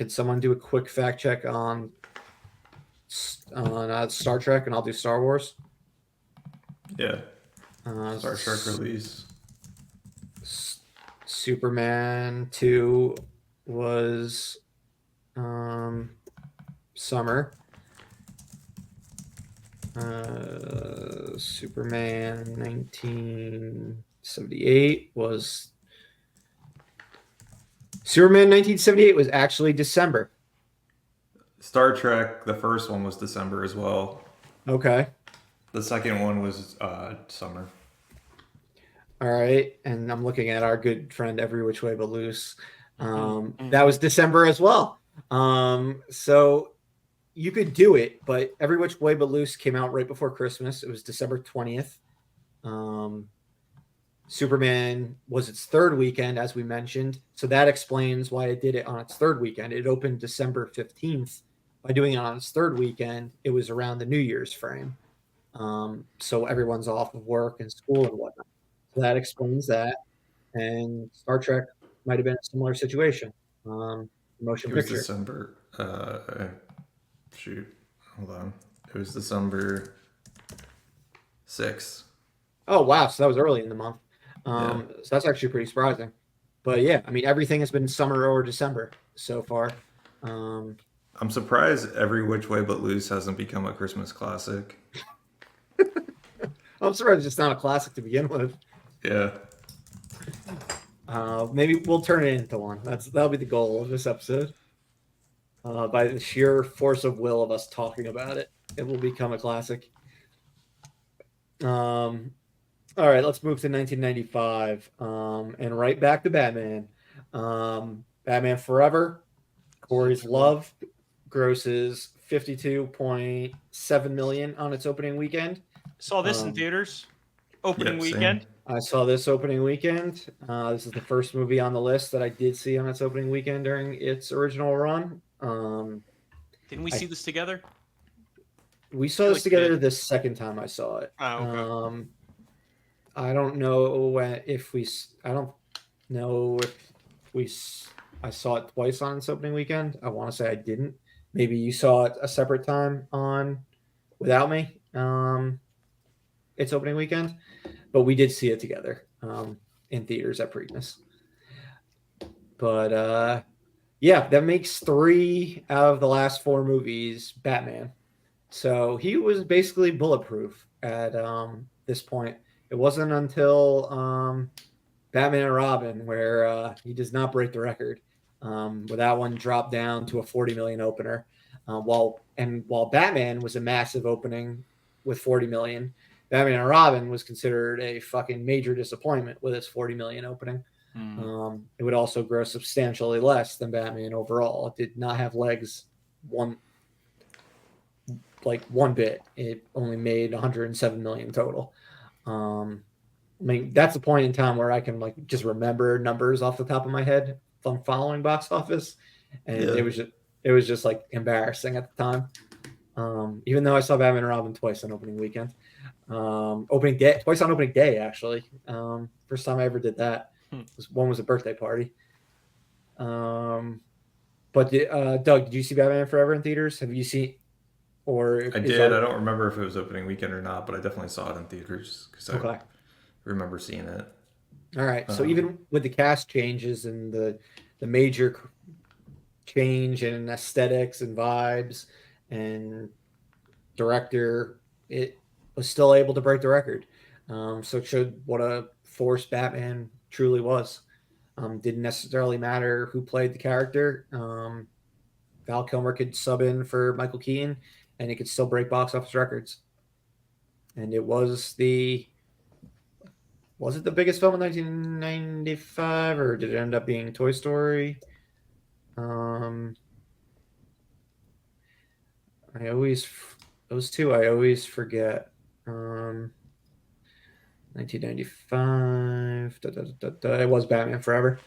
someone do a quick fact check on Star Trek, and I'll do Star Wars? Yeah. Star Trek release. Superman 2 was summer. Superman 1978 was actually December. Star Trek, the first one was December as well. Okay. The second one was summer. All right, and I'm looking at our good friend Every Which Way But Loose. That was December as well. So you could do it, but Every Which Way But Loose came out right before Christmas. It was December 20th. Superman was its third weekend, as we mentioned. So that explains why it did it on its third weekend. It opened December 15th. By doing it on its third weekend, it was around the New Year's frame. So everyone's off of work and school and whatnot. So that explains that. And Star Trek might have been a similar situation. Motion picture. It was December. Shoot. Hold on. It was December 6th. Oh, wow. So that was early in the month. Yeah. So that's actually pretty surprising. But yeah, I mean, everything has been summer or December so far. I'm surprised Every Which Way But Loose hasn't become a Christmas classic. I'm surprised it's not a classic to begin with. Yeah. Maybe we'll turn it into one. That'll be the goal of this episode. By the sheer force of will of us talking about it, it will become a classic. All right, let's move to 1995, and right back to Batman. Batman Forever, Corey's Love, grosses 52.7 million on its opening weekend. Saw this in theaters. Opening weekend. I saw this opening weekend. This is the first movie on the list that I did see on its opening weekend during its original run. Didn't we see this together? We saw this together the second time I saw it. Oh, okay. I don't know if we I saw it twice on its opening weekend. I want to say I didn't. Maybe you saw it a separate time on without me. Its opening weekend, but we did see it together in theaters at Preakness. But yeah, that makes 3 out of the last 4 movies Batman. So he was basically bulletproof at this point. It wasn't until Batman and Robin where he does not break the record. Where that one dropped down to a 40 million opener. While Batman was a massive opening with 40 million, Batman and Robin was considered a fucking major disappointment with its 40 million opening. It would also gross substantially less than Batman overall. It did not have legs one bit. It only made 107 million total. I mean, that's a point in time where I can like just remember numbers off the top of my head from following box office, and Yeah. it was just like embarrassing at the time. Even though I saw Batman and Robin twice on opening weekend, twice on opening day actually. First time I ever did that. One was a birthday party. But Doug, did you see Batman Forever in theaters? Have you seen? Or I did. I don't remember if it was opening weekend or not, but I definitely saw it in theaters because I remember seeing it. All right. So even with the cast changes and the major change in aesthetics and vibes and director, it was still able to break the record. So it showed what a force Batman truly was. Didn't necessarily matter who played the character. Val Kilmer could sub in for Michael Keaton, and it could still break box office records. And it was the biggest film in 1995, or did it end up being Toy Story? Those two I always forget. 1995. It was Batman Forever.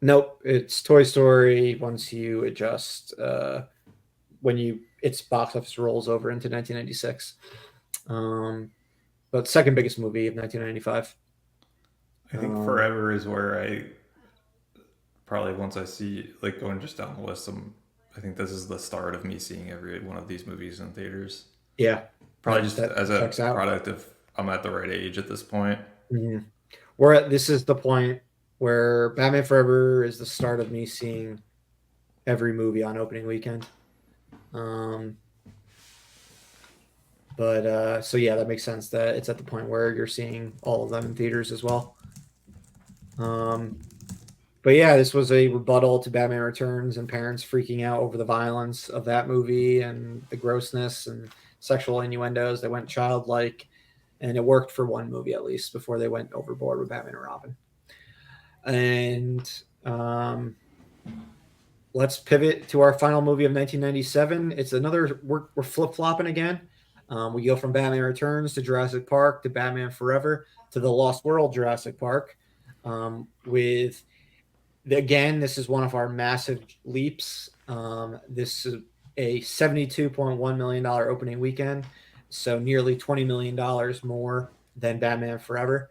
Nope, it's Toy Story once you adjust when its box office rolls over into 1996. But second biggest movie of 1995. I think Forever is where I probably once I see like going just down the list, I think this is the start of me seeing every one of these movies in theaters. Yeah, probably just as a product of I'm at the right age at this point. Mm-hmm. This is the point where Batman Forever is the start of me seeing every movie on opening weekend. But so yeah, that makes sense that it's at the point where you're seeing all of them in theaters as well. But yeah, this was a rebuttal to Batman Returns and parents freaking out over the violence of that movie and the grossness and sexual innuendos that went childlike. And it worked for one movie at least before they went overboard with Batman and Robin. And let's pivot to our final movie of 1997. It's another, we're flip-flopping again. We go from Batman Returns to Jurassic Park to Batman Forever to the Lost World Jurassic Park. This is one of our massive leaps. This is a $72.1 million opening weekend, so nearly $20 million more than Batman Forever.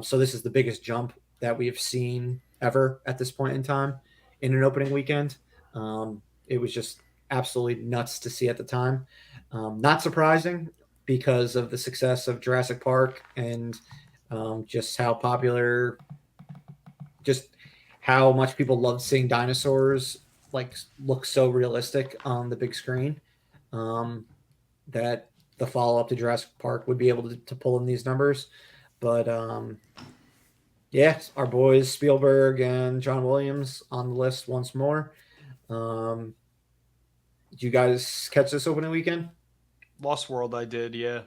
So this is the biggest jump that we have seen ever at this point in time in an opening weekend. It was just absolutely nuts to see at the time. Not surprising because of the success of Jurassic Park and just how popular, just how much people love seeing dinosaurs like look so realistic on the big screen, that the follow-up to Jurassic Park would be able to pull in these numbers. But yeah, our boys Spielberg and John Williams on the list once more. Did you guys catch this opening weekend? Lost World, I did, yeah.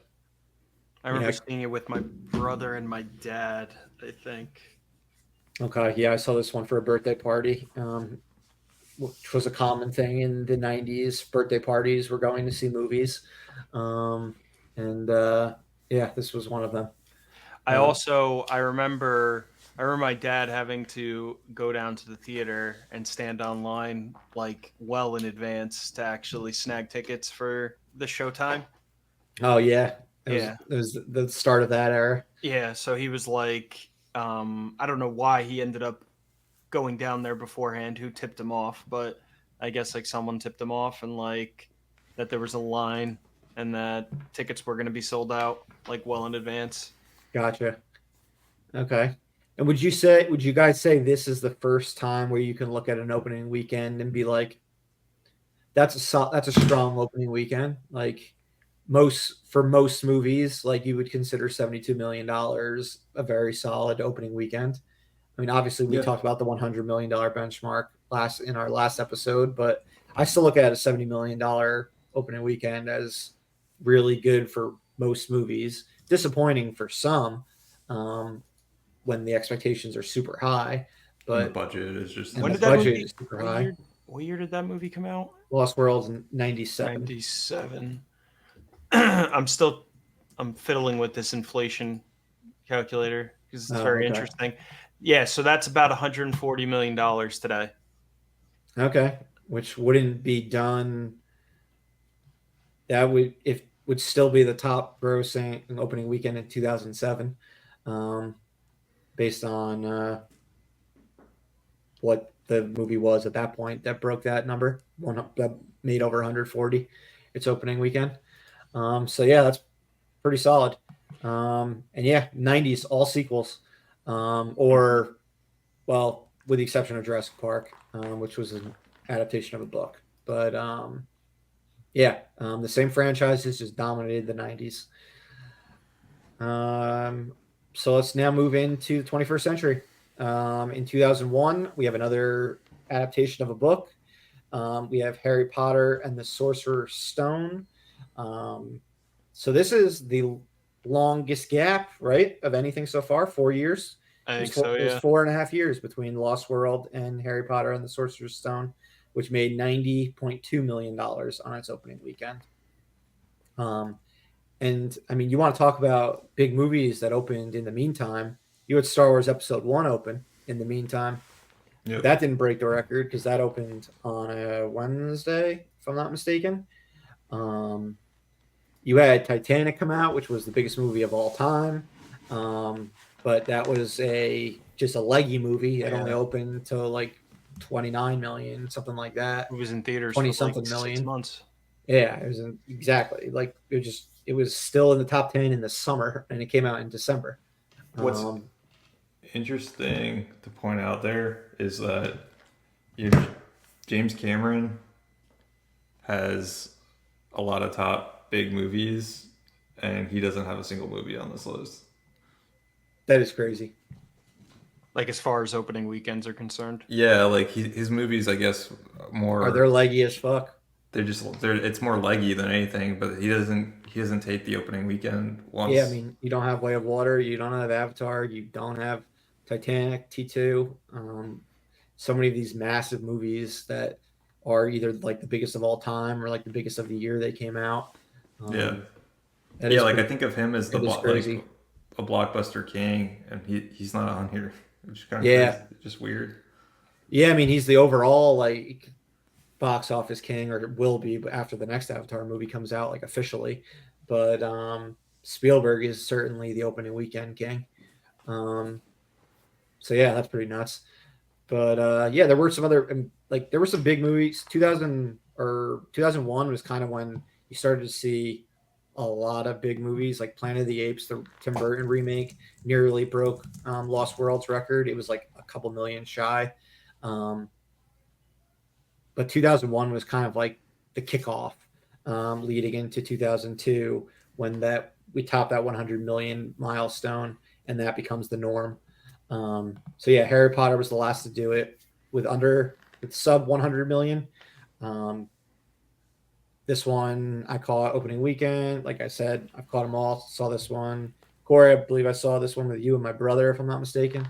I remember seeing it with my brother and my dad, I think. Okay, yeah, I saw this one for a birthday party, which was a common thing in the 90s. Birthday parties were going to see movies. Yeah, this was one of them. I remember my dad having to go down to the theater and stand online like well in advance to actually snag tickets for the showtime. Oh yeah. It was the start of that era. Yeah, so he was like I don't know why he ended up going down there beforehand, who tipped him off, but I guess like someone tipped him off, and like that there was a line and that tickets were going to be sold out like well in advance. Gotcha. Okay. And would you guys say this is the first time where you can look at an opening weekend and be like, that's a strong opening weekend. Like most movies, like you would consider $72 million a very solid opening weekend. I mean, obviously we Yeah. talked about the $100 million benchmark in our last episode, but I still look at a $70 million opening weekend as really good for most movies. Disappointing for some um, when the expectations are super high, And the but budget is just and When the did that budget movie? is super What high. year? What year did that movie come out? Lost World's in '97. 97. I'm fiddling with this inflation calculator because it's Oh, very okay. interesting. Yeah, so that's about $140 million today. Okay, which wouldn't be done. That would still be the top grossing opening weekend in 2007, um, based on what the movie was at that point that broke that number. One that made over 140 its opening weekend. So yeah, that's pretty solid. And yeah, '90s all sequels, or well, with the exception of Jurassic Park, which was an adaptation of a book. But yeah, the same franchises just dominated the '90s. Um, so let's now move into the 21st century. In 2001, we have another adaptation of a book. We have Harry Potter and the Sorcerer's Stone. Um, so this is the longest gap, right, of anything so far. 4 years. I think so, It was yeah. 4.5 years between Lost World and Harry Potter and the Sorcerer's Stone, which made $90.2 million on its opening weekend. Um, and I mean, you want to talk about big movies that opened in the meantime? You had Star Wars Episode One open in the meantime. Yep. That didn't break the record because that opened on a Wednesday, if I'm not mistaken. Um, you had Titanic come out, which was the biggest movie of all time, but that was just a leggy movie. It only Yeah. opened to like 29 million, something like that, It was in theaters 20 for like something 6 million. months. Yeah, exactly like it was still in the top 10 in the summer, and it came out in December. What's Um, interesting to point out there is that you James Cameron has a lot of top big movies, and he doesn't have a single movie on this list. that is crazy. Like as far as opening weekends are concerned. Yeah, like his movies, I guess, Are they leggy as fuck? they're it's more leggy than anything. But he doesn't take the opening weekend once. Yeah, I mean, you don't have Way of Water, you don't have Avatar, you don't have Titanic, T2. So many of these massive movies that are either like the biggest of all time or like the biggest of the year they came out. Yeah, That yeah. is Like I pretty, think of him as the that is crazy. like a blockbuster king, and he's not on here, which is kind of Yeah, crazy, just weird. yeah. I mean, he's the overall like box office king, or will be, but after the next Avatar movie comes out, like officially. But Spielberg is certainly the opening weekend king. Um, so yeah, that's pretty nuts. But yeah, there were some other like there were some big movies. 2000 or 2001 was kind of when you started to see a lot of big movies like Planet of the Apes, the Tim Burton remake, nearly broke Lost World's record. It was like a couple million shy. Um, but 2001 was kind of like the kickoff leading into 2002 when that we topped that 100 million milestone, and that becomes the norm. So yeah, Harry Potter was the last to do it with sub 100 million. Um, this one I call it opening weekend. Like I said, I've caught them all. Saw this one. Corey, I believe I saw this one with you and my brother, if I'm not mistaken.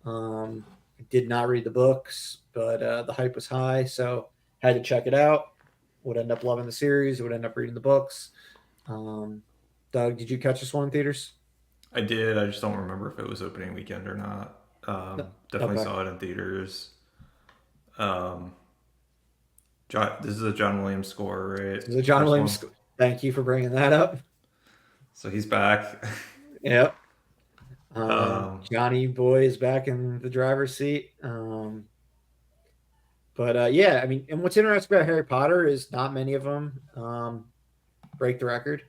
I did not read the books, but the hype was high, so had to check it out. Would end up loving the series. Would end up reading the books. Um, Doug, did you catch this one in theaters? I did. I just don't remember if it was opening weekend or not. Definitely Okay. saw it in theaters. Um, this is a John Williams score, right? This is a John First Williams. one. Thank you for bringing that up. So he's back. Yep. Johnny Boy is back in the driver's seat. But yeah, I mean, and what's interesting about Harry Potter is not many of them break the record.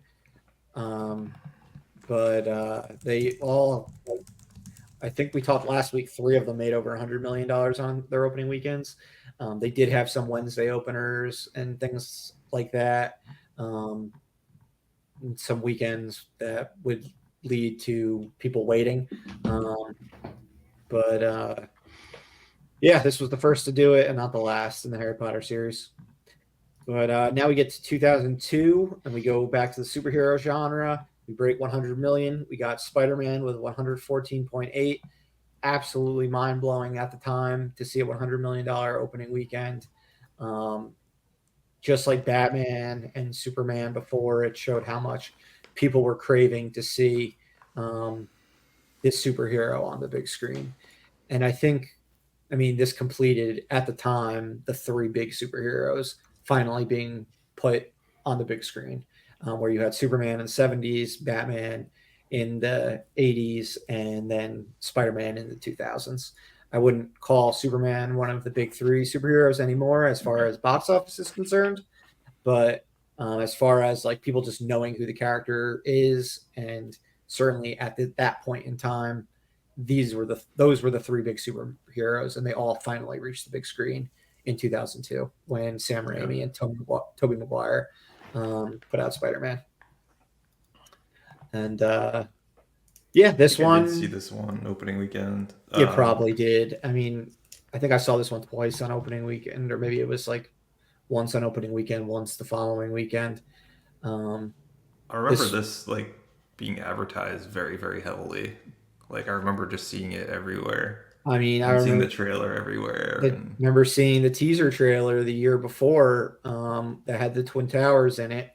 But they all, I think we talked last week, 3 of them made over $100 million on their opening weekends. They did have some Wednesday openers and things like that. Some weekends that would lead to people waiting. But yeah, this was the first to do it and not the last in the Harry Potter series. But now we get to 2002 and we go back to the superhero genre. We break 100 million. We got Spider-Man with 114.8. Absolutely mind-blowing at the time to see a $100 million opening weekend. Just like Batman and Superman before, it showed how much people were craving to see this superhero on the big screen. And I mean, this completed at the time the 3 big superheroes finally being put on the big screen, where you had Superman in the 70s, Batman in the 80s, and then Spider-Man in the 2000s. I wouldn't call Superman one of the big 3 superheroes anymore as far as box office is concerned, but as far as like people just knowing who the character is, and certainly at that point in time, those were the 3 big superheroes, and they all finally reached the big screen in 2002 when Sam Raimi and Tobey Maguire put out Spider-Man. And yeah, this one. I did see this one opening weekend. You probably did. I mean, I think I saw this one twice on opening weekend, or maybe it was like once on opening weekend, once the following weekend. I remember this like being advertised very, very heavily. Like I remember just seeing it everywhere. I mean, I remember seeing remember the trailer everywhere. remember seeing the teaser trailer the year before that had the Twin Towers in it.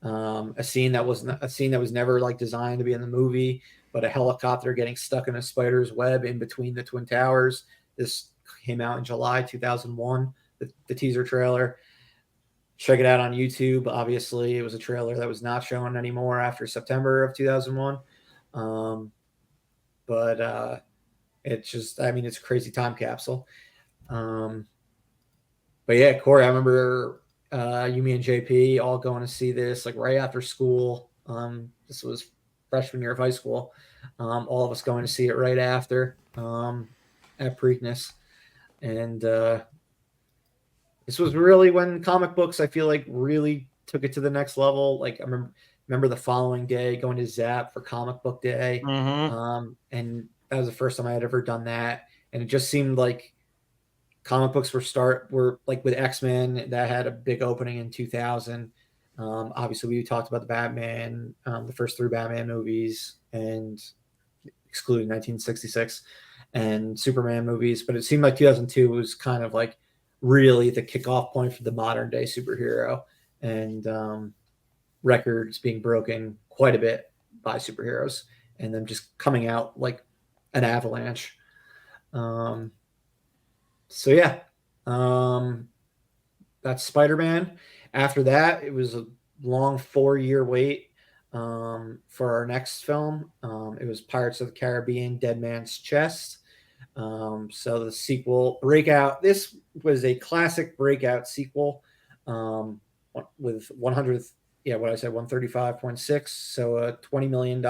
A scene that was never like designed to be in the movie, but a helicopter getting stuck in a spider's web in between the Twin Towers. This came out in July 2001. The teaser trailer. Check it out on YouTube. Obviously, it was a trailer that was not shown anymore after September of 2001. But it's just, I mean, it's a crazy time capsule. But yeah, Corey, I remember you, me, and JP all going to see this like right after school. This was freshman year of high school. All of us going to see it right after at Preakness. And this was really when comic books, I feel like, really took it to the next level. Like I remember the following day going to Zap for Comic Book Day. And that was the first time I had ever done that. And it just seemed like comic books were like with X-Men that had a big opening in 2000. Obviously we talked about the Batman, the first 3 Batman movies, and excluding 1966, and Superman movies. But it seemed like 2002 was kind of like really the kickoff point for the modern day superhero, and records being broken quite a bit by superheroes and them just coming out like an avalanche. So yeah, that's Spider-Man. After that, it was a long 4-year wait for our next film. It was Pirates of the Caribbean: Dead Man's Chest. So the sequel, Breakout. This was a classic Breakout sequel with 100th, what I said, 135.6. So a $20 million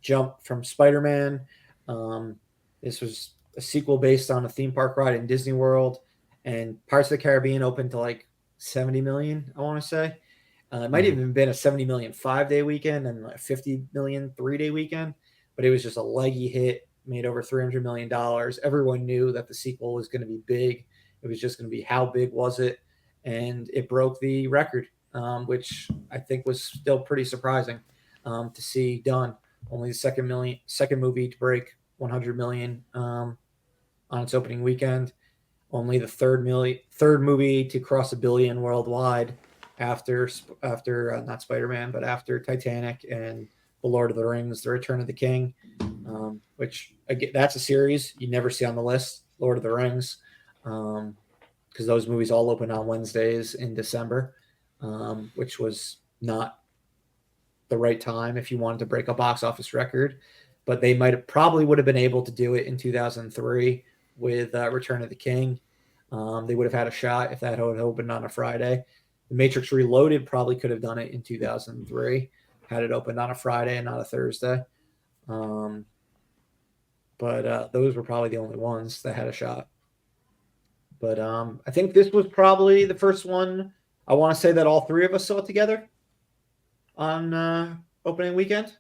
jump from Spider-Man. This was a sequel based on a theme park ride in Disney World, and Pirates of the Caribbean opened to like 70 million, I want to say. It might have even been a 70 million 5-day weekend and a 50 million 3-day weekend, but it was just a leggy hit, made over $300 million. Everyone knew that the sequel was going to be big. It was just going to be how big was it, and it broke the record, which I think was still pretty surprising to see done. Only the second movie to break 100 million on its opening weekend. Only the third movie to cross $1 billion worldwide after not Spider-Man, but after Titanic and The Lord of the Rings: The Return of the King, which again, that's a series you never see on the list, Lord of the Rings, because those movies all open on Wednesdays in December, which was not the right time if you wanted to break a box office record. But they probably would have been able to do it in 2003 with Return of the King. They would have had a shot if that had opened on a Friday. The Matrix Reloaded probably could have done it in 2003 had it opened on a Friday and not a Thursday. But those were probably the only ones that had a shot. But I think this was probably the first one. I want to say that all three of us saw it together on opening weekend.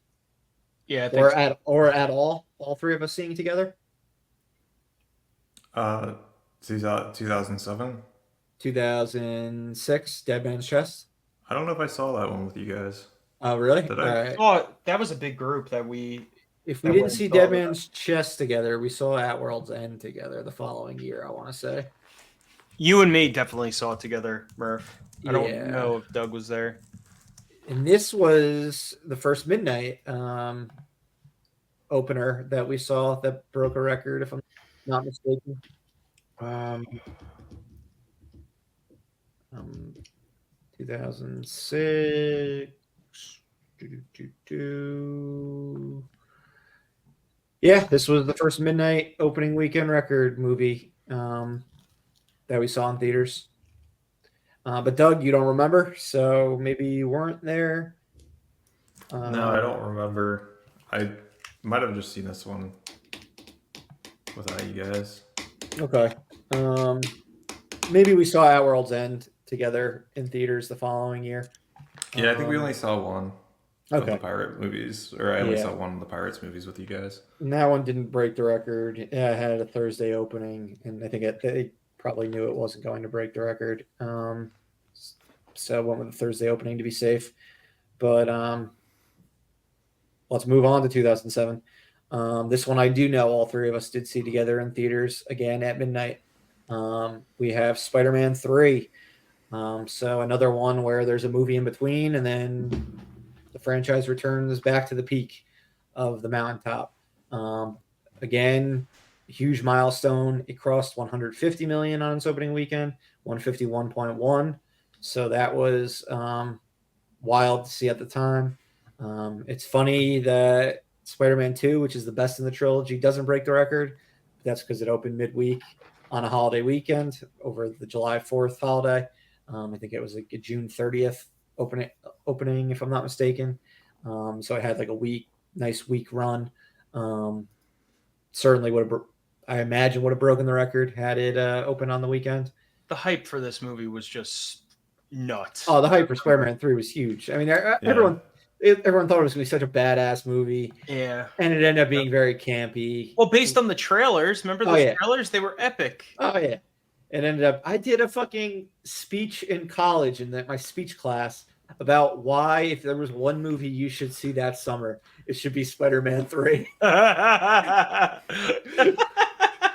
Yeah, I think so. or at all three of us seeing together. 2007. 2006, Dead Man's Chest. I don't know if I saw that one with you guys. Oh, really? Did All I? right. Oh, that was a big group that we. If we that didn't went see and saw Dead that. Man's Chest together, we saw At World's End together the following year, I want to say. You and me definitely saw it together, Murph. I don't Yeah. know if Doug was there. And this was the first midnight opener that we saw that broke a record, if I'm not mistaken. 2006. Yeah, this was the first midnight opening weekend record movie that we saw in theaters. But Doug, you don't remember, so maybe you weren't there. No, I don't remember. I might have just seen this one without you guys. Okay. Maybe we saw At World's End together in theaters the following year. Yeah, I think we only saw one of the Okay. pirate movies, or I only Yeah. saw one of the Pirates movies with you guys. And that one didn't break the record. Yeah, it had a Thursday opening, and I think they probably knew it wasn't going to break the record. So I went with the Thursday opening to be safe. But let's move on to 2007. This one I do know all three of us did see together in theaters again at midnight. We have Spider-Man 3. So another one where there's a movie in between, and then the franchise returns back to the peak of the mountaintop. Again, huge milestone. It crossed 150 million on its opening weekend, 151.1. So that was wild to see at the time. It's funny that Spider-Man 2, which is the best in the trilogy, doesn't break the record. That's because it opened midweek on a holiday weekend over the July 4th holiday. I think it was like a June 30th opening, if I'm not mistaken. So it had like a nice week run. Certainly would have, I imagine, would have broken the record had it open on the weekend. The hype for this movie was just nuts. Oh, the hype for Spider-Man 3 was huge. I mean, everyone thought it was going to be such a badass movie. Yeah. And it ended up being very campy. Well, based on the trailers, remember those trailers? They were epic. Oh, yeah. It ended up, I did a fucking speech in college in my speech class about why, if there was one movie you should see that summer, it should be Spider-Man 3.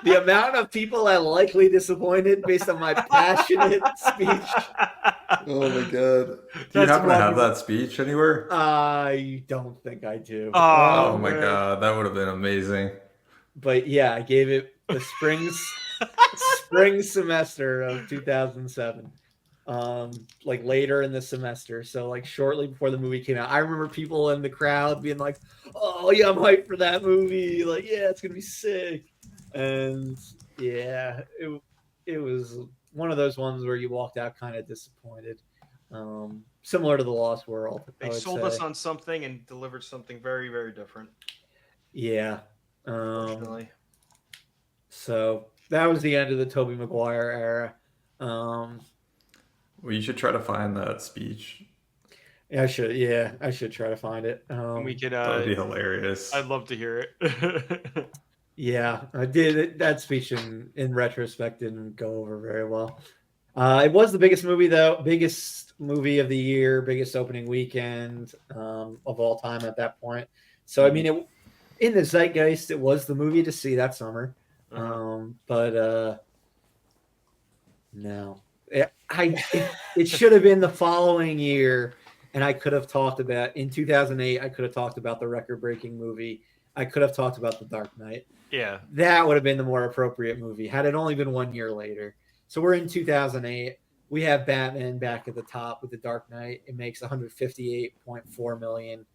The amount of people that likely disappointed based on my passionate speech. Oh my god. Do you happen to have that speech anywhere? I don't think I do. Oh my god, that would have been amazing. But yeah, I gave it the spring semester of 2007. Like later in the semester, so like shortly before the movie came out. I remember people in the crowd being like, "Oh yeah, I'm hyped for that movie! Like, yeah, it's gonna be sick." And yeah, it was one of those ones where you walked out kind of disappointed, similar to The Lost World. They sold us on something and delivered something very, very different. Yeah, unfortunately. So that was the end of the Tobey Maguire era. Well, you should try to find that speech. I should try to find it. We could. That would be hilarious. I'd love to hear it. Yeah, I did. That speech in retrospect didn't go over very well. It was the biggest movie, though. Biggest movie of the year, biggest opening weekend of all time at that point. So, I mean, in the zeitgeist, it was the movie to see that summer. But no. It should have been the following year, and I could have talked about, in 2008, I could have talked about the record-breaking movie. I could have talked about The Dark Knight. Yeah. That would have been the more appropriate movie had it only been 1 year later. So we're in 2008. we have Batman back at the top with The Dark Knight. It makes 158.4 million.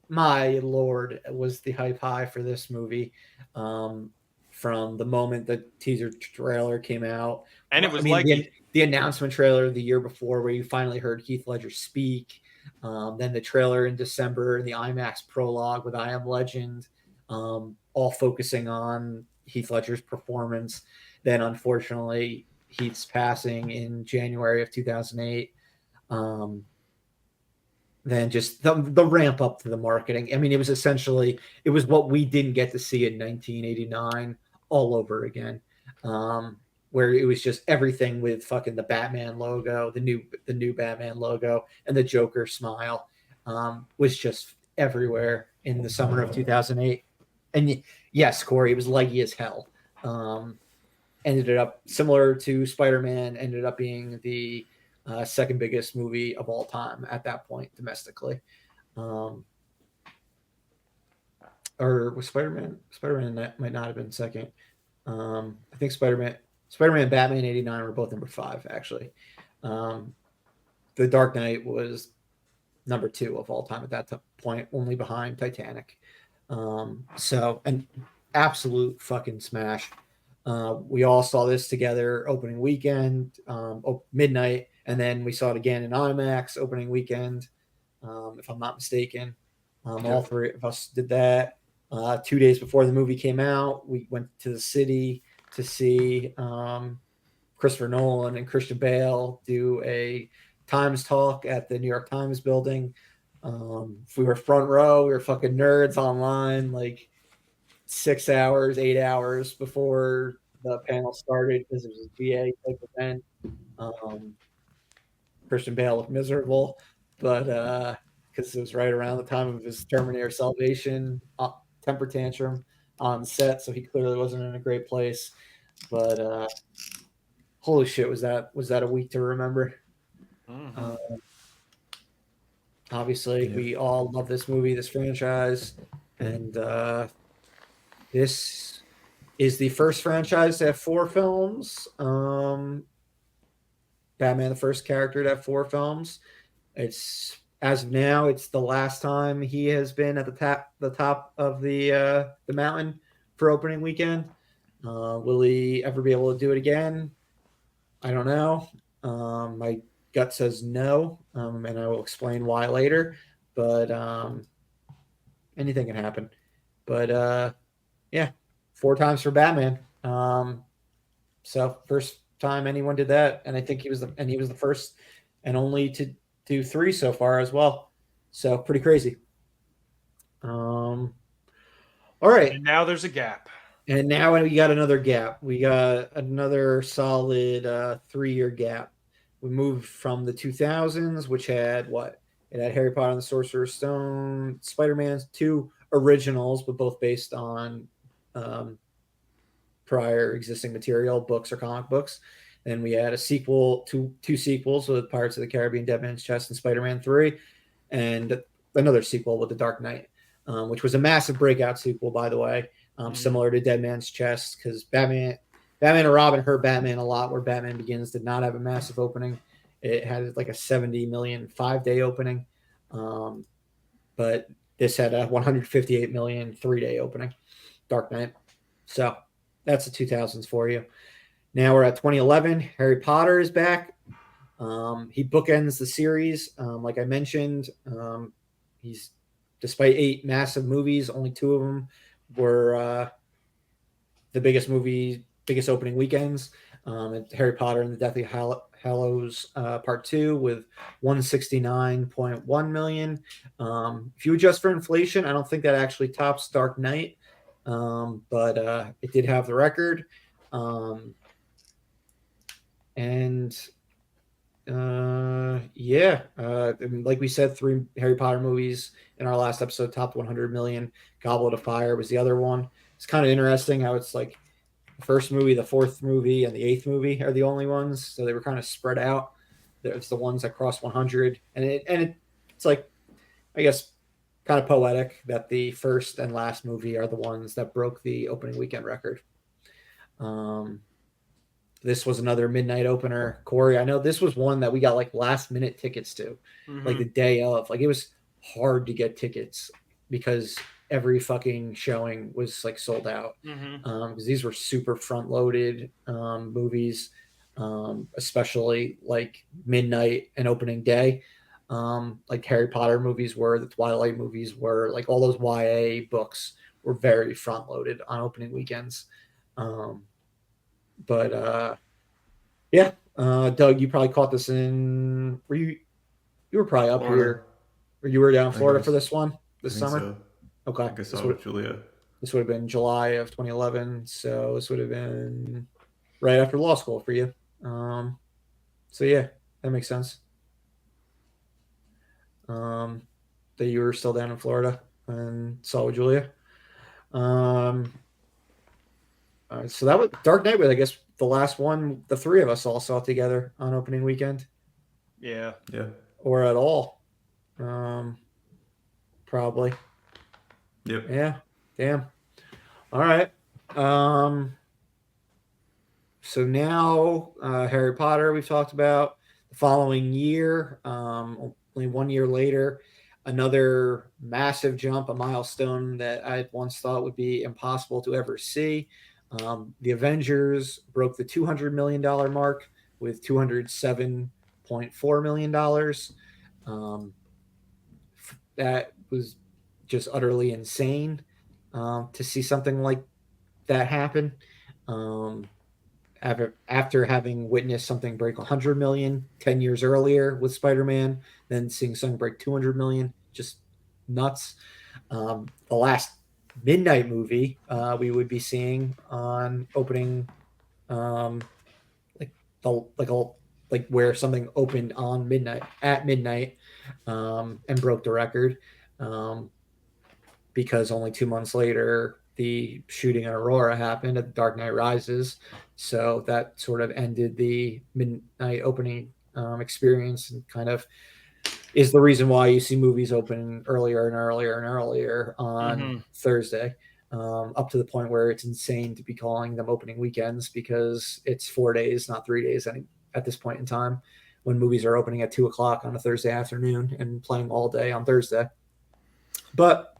My lord, was the hype high for this movie from the moment the teaser trailer came out. And it was the announcement trailer the year before, where you finally heard Heath Ledger speak. Then the trailer in December, and the IMAX prologue with I Am Legend, all focusing on Heath Ledger's performance. Then, unfortunately, Heath's passing in January of 2008. Then just the ramp up to the marketing. I mean, it was what we didn't get to see in 1989 all over again, where it was just everything with fucking the Batman logo, the new Batman logo, and the Joker smile was just everywhere in the summer of 2008. And yes, Corey, it was leggy as hell. Ended up similar to Spider-Man, ended up being the second biggest movie of all time at that point domestically. Or was Spider-Man that might not have been second. I think Spider-Man, Batman 89 were both number 5 actually. The Dark Knight was number 2 of all time at that point, only behind Titanic. So an absolute fucking smash. We all saw this together opening weekend, midnight, and then we saw it again in IMAX opening weekend, if I'm not mistaken. All 3 of us did that. 2 days before the movie came out, we went to the city to see Christopher Nolan and Christian Bale do a Times talk at the New York Times building. If we were front row, we were fucking nerds online, like 6 hours, 8 hours before the panel started, because it was a GA type event. Christian Bale looked miserable, but because it was right around the time of his Terminator Salvation temper tantrum on set, so he clearly wasn't in a great place. But holy shit, was that a week to remember? Mm-hmm. Obviously, we all love this movie, this franchise, and this is the first franchise to have 4 films. Batman, the first character to have 4 films. It's, as of now, it's the last time he has been at the top of the mountain for opening weekend. Will he ever be able to do it again? I don't know. My gut says no, and I will explain why later. But anything can happen. But yeah, 4 times for Batman. So first time anyone did that, and I think he was the first and only to do 3 so far as well. So pretty crazy. All right. And now there's a gap. And now we got another gap. We got another solid 3-year gap. We moved from the 2000s, which had what? It had Harry Potter and the Sorcerer's Stone, Spider-Man, 2 originals, but both based on prior existing material, books or comic books. Then we had a sequel, two sequels with Pirates of the Caribbean, Dead Man's Chest, and Spider-Man 3, and another sequel with The Dark Knight, which was a massive breakout sequel, by the way, similar to Dead Man's Chest, because Batman and Robin hurt Batman a lot, where Batman Begins did not have a massive opening. It had like a 70 million 5-day opening, but this had a 158 million 3-day opening, Dark Knight. So that's the 2000s for you. Now we're at 2011. Harry Potter is back. He bookends the series. Like I mentioned, he's, despite 8 massive movies, only 2 of them were the biggest opening weekends. Harry Potter and the Deathly Hallows Part 2 with 169.1 million. If you adjust for inflation, I don't think that actually tops Dark Knight, but it did have the record. Like we said, 3 Harry Potter movies in our last episode topped 100 million. Goblet of Fire was the other one. It's kind of interesting how it's like the first movie, the 4th movie, and the 8th movie are the only ones, so they were kind of spread out. It's the ones that crossed 100, and it's like, I guess, kind of poetic that the first and last movie are the ones that broke the opening weekend record. The this was another midnight opener. Corey, I know this was one that we got like last minute tickets to, like the day of. Like it was hard to get tickets because every fucking showing was like sold out. Because these were super front loaded movies, especially like midnight and opening day. Like Harry Potter movies were, the Twilight movies were, like all those YA books were very front loaded on opening weekends. But yeah, Doug, you probably caught this in. You were probably up Florida. here, or you were down in I think Florida it for was- this one I this think summer? so. Okay, I think I saw it with Julia. this would have been July of 2011, so this would have been right after law school for you. So yeah, that makes sense. That you were still down in Florida and saw with Julia. So that was Dark Knight was, I guess, the last one the three of us all saw together on opening weekend, Yeah. Yeah. or at all. Probably. Yep. Yeah. Damn. All right. So now Harry Potter we've talked about. The following year, only 1 year later, another massive jump, a milestone that I once thought would be impossible to ever see. The Avengers broke the $200 million mark with $207.4 million. That was just utterly insane to see something like that happen. After having witnessed something break 100 million 10 years earlier with Spider-Man, then seeing something break 200 million, just nuts. The last midnight movie we would be seeing on opening, like like where something opened on midnight at midnight, and broke the record, because only 2 months later the shooting in Aurora happened at Dark Knight Rises. So that sort of ended the midnight opening experience, and kind of is the reason why you see movies open earlier and earlier and earlier on Thursday, up to the point where it's insane to be calling them opening weekends, because it's 4 days, not 3 days at this point in time, when movies are opening at 2 o'clock on a Thursday afternoon and playing all day on Thursday. But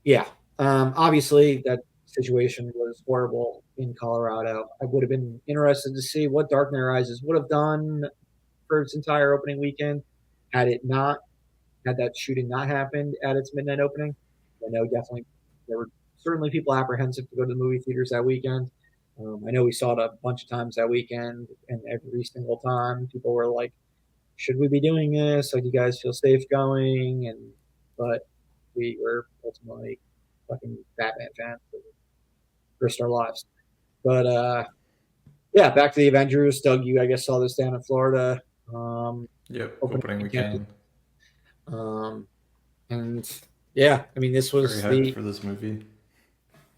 yeah, obviously that situation was horrible in Colorado. I would have been interested to see what Dark Knight Rises would have done for its entire opening weekend had it not had that shooting not happened at its midnight opening. I know definitely there were certainly people apprehensive to go to the movie theaters that weekend. I know we saw it a bunch of times that weekend, and every single time people were like, "Should we be doing this? Like, you guys feel safe going?" And but we were ultimately fucking Batman fans that risked our lives. But yeah, back to the Avengers. Doug, you I guess saw this down in Florida. Yep. Opening weekend. And yeah, I mean, this Very was hyped for this movie.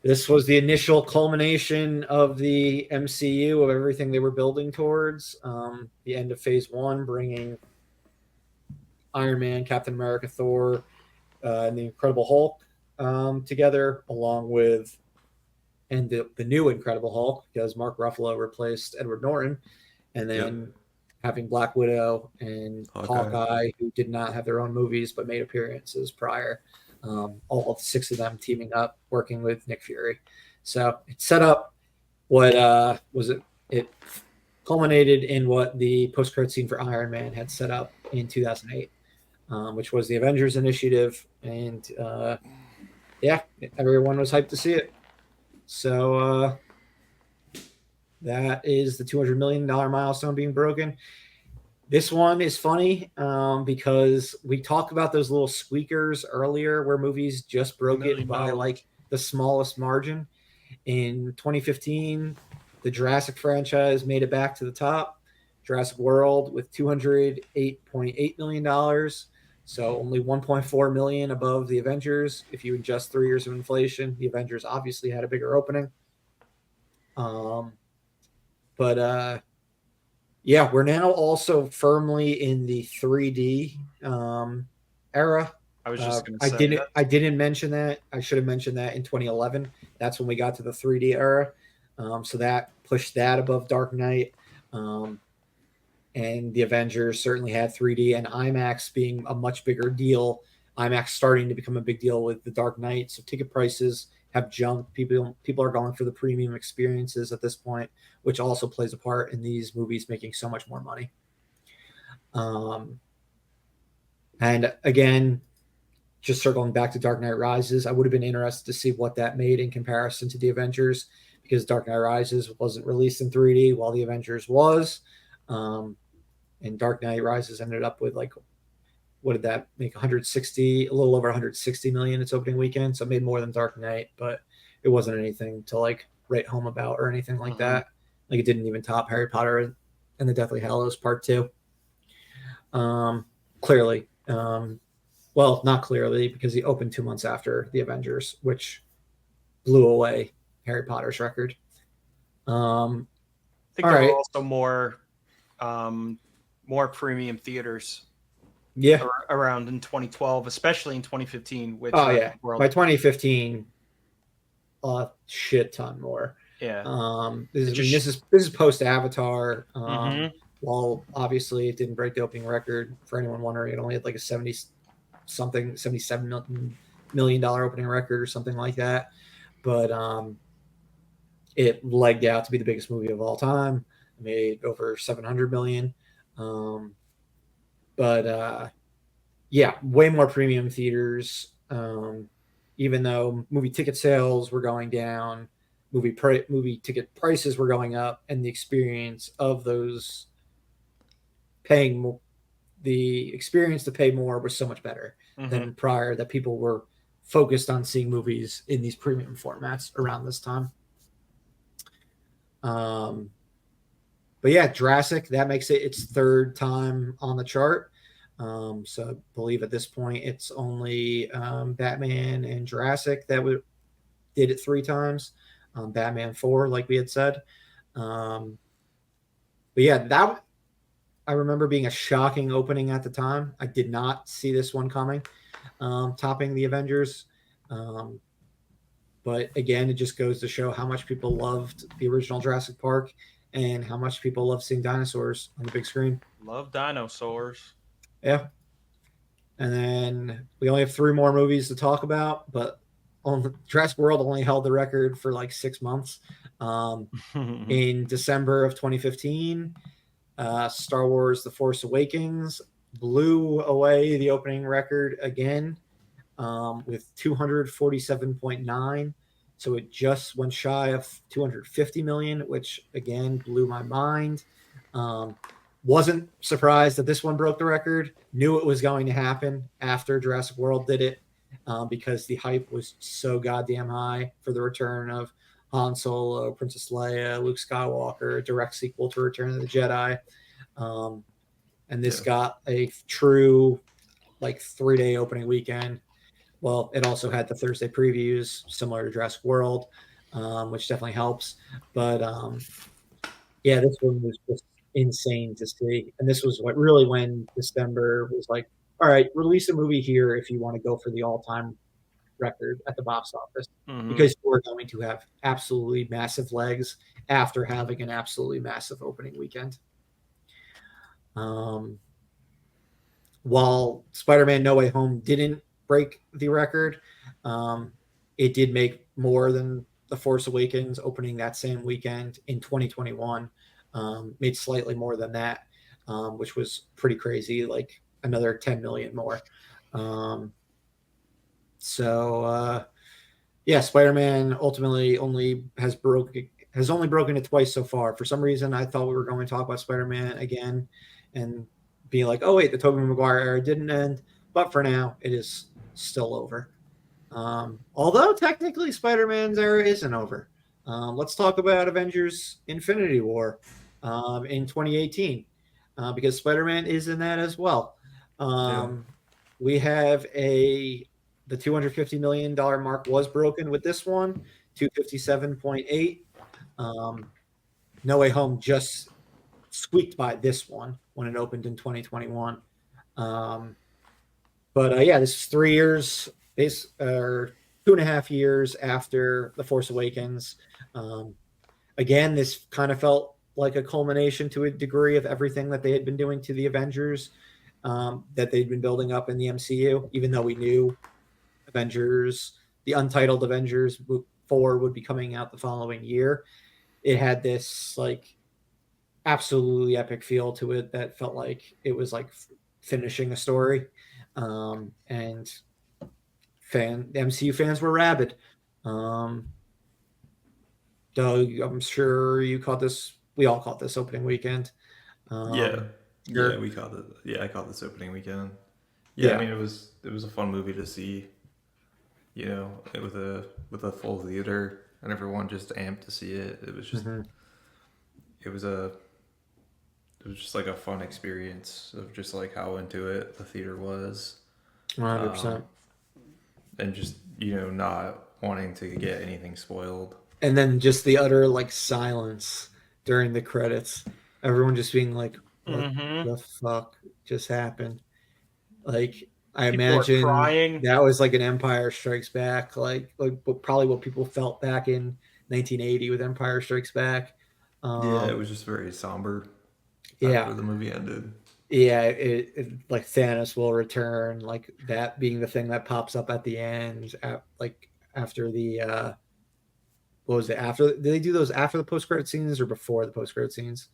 the initial culmination of the MCU, of everything they were building towards. The end of Phase 1, bringing Iron Man, Captain America, Thor, and the Incredible Hulk together, along with the new Incredible Hulk, because Mark Ruffalo replaced Edward Norton, and then having Black Widow and Hawkeye, who did not have their own movies but made appearances prior. All 6 of them teaming up, working with Nick Fury. So it set up what it culminated in what the post-credit scene for Iron Man had set up in 2008, which was the Avengers Initiative, and yeah, everyone was hyped to see it. So that is the $200 million milestone being broken. This one is funny because we talked about those little squeakers earlier where movies just broke it by like the smallest margin. In 2015, the Jurassic franchise made it back to the top. Jurassic World with $208.8 million. So only 1.4 million above the Avengers. If you adjust 3 years of inflation, the Avengers obviously had a bigger opening. But yeah, we're now also firmly in the 3D era. I was just going to say I didn't mention that. I should have mentioned that in 2011. That's when we got to the 3D era. So that pushed that above Dark Knight. And the Avengers certainly had 3D and IMAX being a much bigger deal. IMAX starting to become a big deal with the Dark Knight. So ticket prices have jumped. People are going for the premium experiences at this point, which also plays a part in these movies making so much more money. And again, just circling back to Dark Knight Rises, I would have been interested to see what that made in comparison to the Avengers, because Dark Knight Rises wasn't released in 3D while the Avengers was. And Dark Knight Rises ended up with like, what did that make? 160, a little over 160 million its opening weekend. So it made more than Dark Knight, but it wasn't anything to like write home about or anything like that. Like it didn't even top Harry Potter and the Deathly Hallows Part 2. Clearly. Well, not clearly, because he opened 2 months after the Avengers, which blew away Harry Potter's record. I think there were also more premium theaters around in 2012, especially in 2015 with yeah. World. By 2015, a shit ton more. Yeah. This is post Avatar. While obviously it didn't break the opening record, for anyone wondering, it only had like a $77 million opening record or something like that. But it legged out to be the biggest movie of all time. It made over 700 million. Yeah, way more premium theaters. Even though movie ticket sales were going down, movie ticket prices were going up, and the experience of those the experience to pay more was so much better than prior, that people were focused on seeing movies in these premium formats around this time. But yeah, Jurassic, that makes it its third time on the chart. So I believe at this point it's only Batman and Jurassic that did it 3 times. Batman 4, like we had said. But yeah, that I remember being a shocking opening at the time. I did not see this one coming, topping the Avengers. But again, it just goes to show how much people loved the original Jurassic Park and how much people love seeing dinosaurs on the big screen. Love dinosaurs. Yeah. And then we only have 3 more movies to talk about, but Jurassic World only held the record for like 6 months. In December of 2015, Star Wars The Force Awakens blew away the opening record again, with 247.9. So it just went shy of 250 million, which again blew my mind. Wasn't surprised that this one broke the record. Knew it was going to happen after Jurassic World did it, because the hype was so goddamn high for the return of Han Solo, Princess Leia, Luke Skywalker, a direct sequel to Return of the Jedi. And this got a true like 3-day opening weekend. Well, it also had the Thursday previews similar to Jurassic World, which definitely helps. But yeah, this one was just insane to see. And this was when December was like, all right, release a movie here if you want to go for the all-time record at the box office, because we're going to have absolutely massive legs after having an absolutely massive opening weekend. While Spider-Man No Way Home didn't break the record, it did make more than The Force Awakens opening that same weekend in 2021. Made slightly more than that, which was pretty crazy, like another 10 million more. Yeah, Spider-Man ultimately only has only broken it twice so far. For some reason, I thought we were going to talk about Spider-Man again and be like, oh wait, the Tobey Maguire era didn't end, but for now, it is still over. Although technically Spider-Man's era isn't over. Let's talk about Avengers Infinity War in 2018, because Spider-Man is in that as well. We have the $250 million mark was broken with this one, 257.8. No Way Home just squeaked by this one when it opened in 2021. Yeah, this is 3 years, or 2.5 years after The Force Awakens. again, this kind of felt like a culmination to a degree of everything that they had been doing to the Avengers, that they'd been building up in the MCU, even though we knew Avengers, the untitled Avengers 4 would be coming out the following year. It had this like absolutely epic feel to it that felt like it was like finishing a story. And MCU fans were rabid. Doug, I'm sure you caught this. We all caught this opening weekend. Yeah, Sure. yeah, we caught it. Yeah, I caught this opening weekend. Yeah, Yeah. I mean it was a fun movie to see. You know, with a full theater and everyone just amped to see it. It was just it was a it was just like a fun experience of just like how into it the theater was. 100%. And just, you know, not wanting to get anything spoiled. And then just the utter like silence during the credits. Everyone just being like, what the fuck just happened? Like, I People were imagine crying. that was like an Empire Strikes Back, like probably what people felt back in 1980 with Empire Strikes Back. Yeah, it was just very somber Yeah. after the movie ended. Yeah, like Thanos will return, like that being the thing that pops up at the end, like after the what was it? After did they do those after the post credit scenes or before the post credit scenes?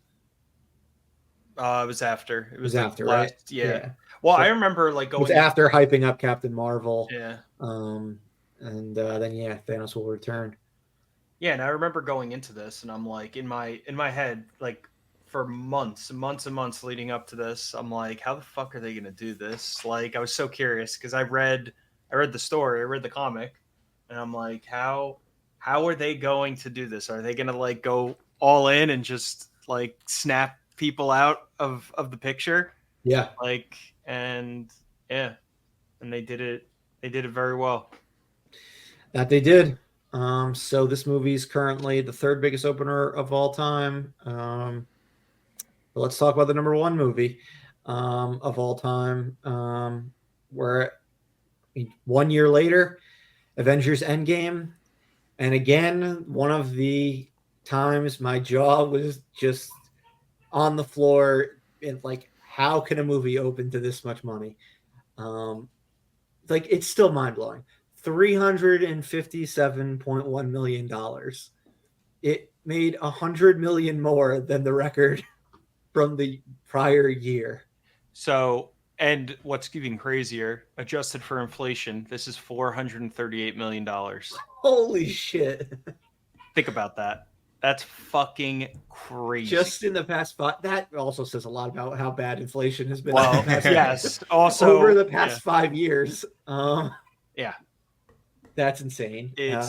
It was after. It was like after, last, right? yeah. Well, So I remember like it was going after hyping up Captain Marvel. Yeah. And then Thanos will return. Yeah, and I remember going into this, and I'm like in my head, like for months and months and months leading up to this, I'm like, how the fuck are they gonna do this? Like, I was so curious because I read the story, I read the comic, and I'm like, how are they going to do this? Are they gonna like go all in and just like snap people out of the picture? Yeah. Like, and yeah, and they did it very well. That they did. So this movie is currently the third biggest opener of all time. But let's talk about the number one movie of all time. Where 1 year later, Avengers Endgame. And again, one of the times my jaw was just on the floor. And like, how can a movie open to this much money? Like, it's still mind blowing. $357.1 million. It made $100 million more than the record from the prior year. So, and what's even crazier, adjusted for inflation, this is $438 million. Holy shit. Think about that. That's fucking crazy. Just in the past that also says a lot about how bad inflation has been. Well, yes. Also, over the past 5 years. Yeah. That's insane. It's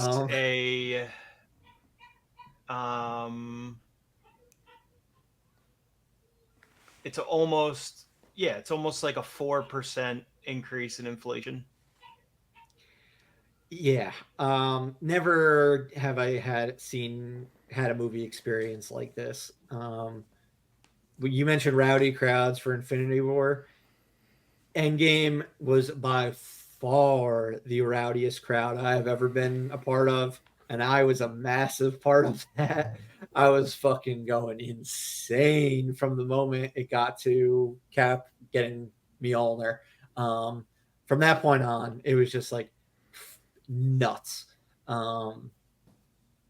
it's almost like a 4% increase in inflation. Yeah. Never have I had a movie experience like this. You mentioned rowdy crowds for Infinity War. Endgame was by far the rowdiest crowd I have ever been a part of, and I was a massive part of that. I was fucking going insane from the moment it got to Cap getting Mjolnir. From that point on, it was just like nuts.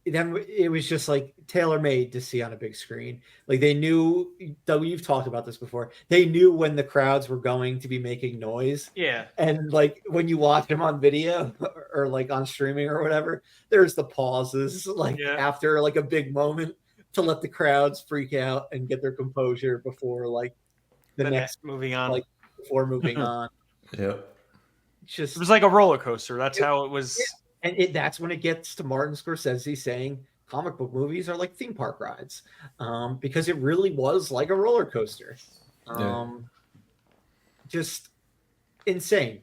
Then it was just like tailor made to see on a big screen. Like they knew, Doug, you've talked about this before. They knew when the crowds were going to be making noise. Yeah. And like when you watch them on video or like on streaming or whatever, there's the pauses like after like a big moment to let the crowds freak out and get their composure before like the next moving on. Like before moving on. Yep. Just it was like a roller coaster. That's how it was. Yeah. And that's when it gets to Martin Scorsese saying comic book movies are like theme park rides, because it really was like a roller coaster. Just insane.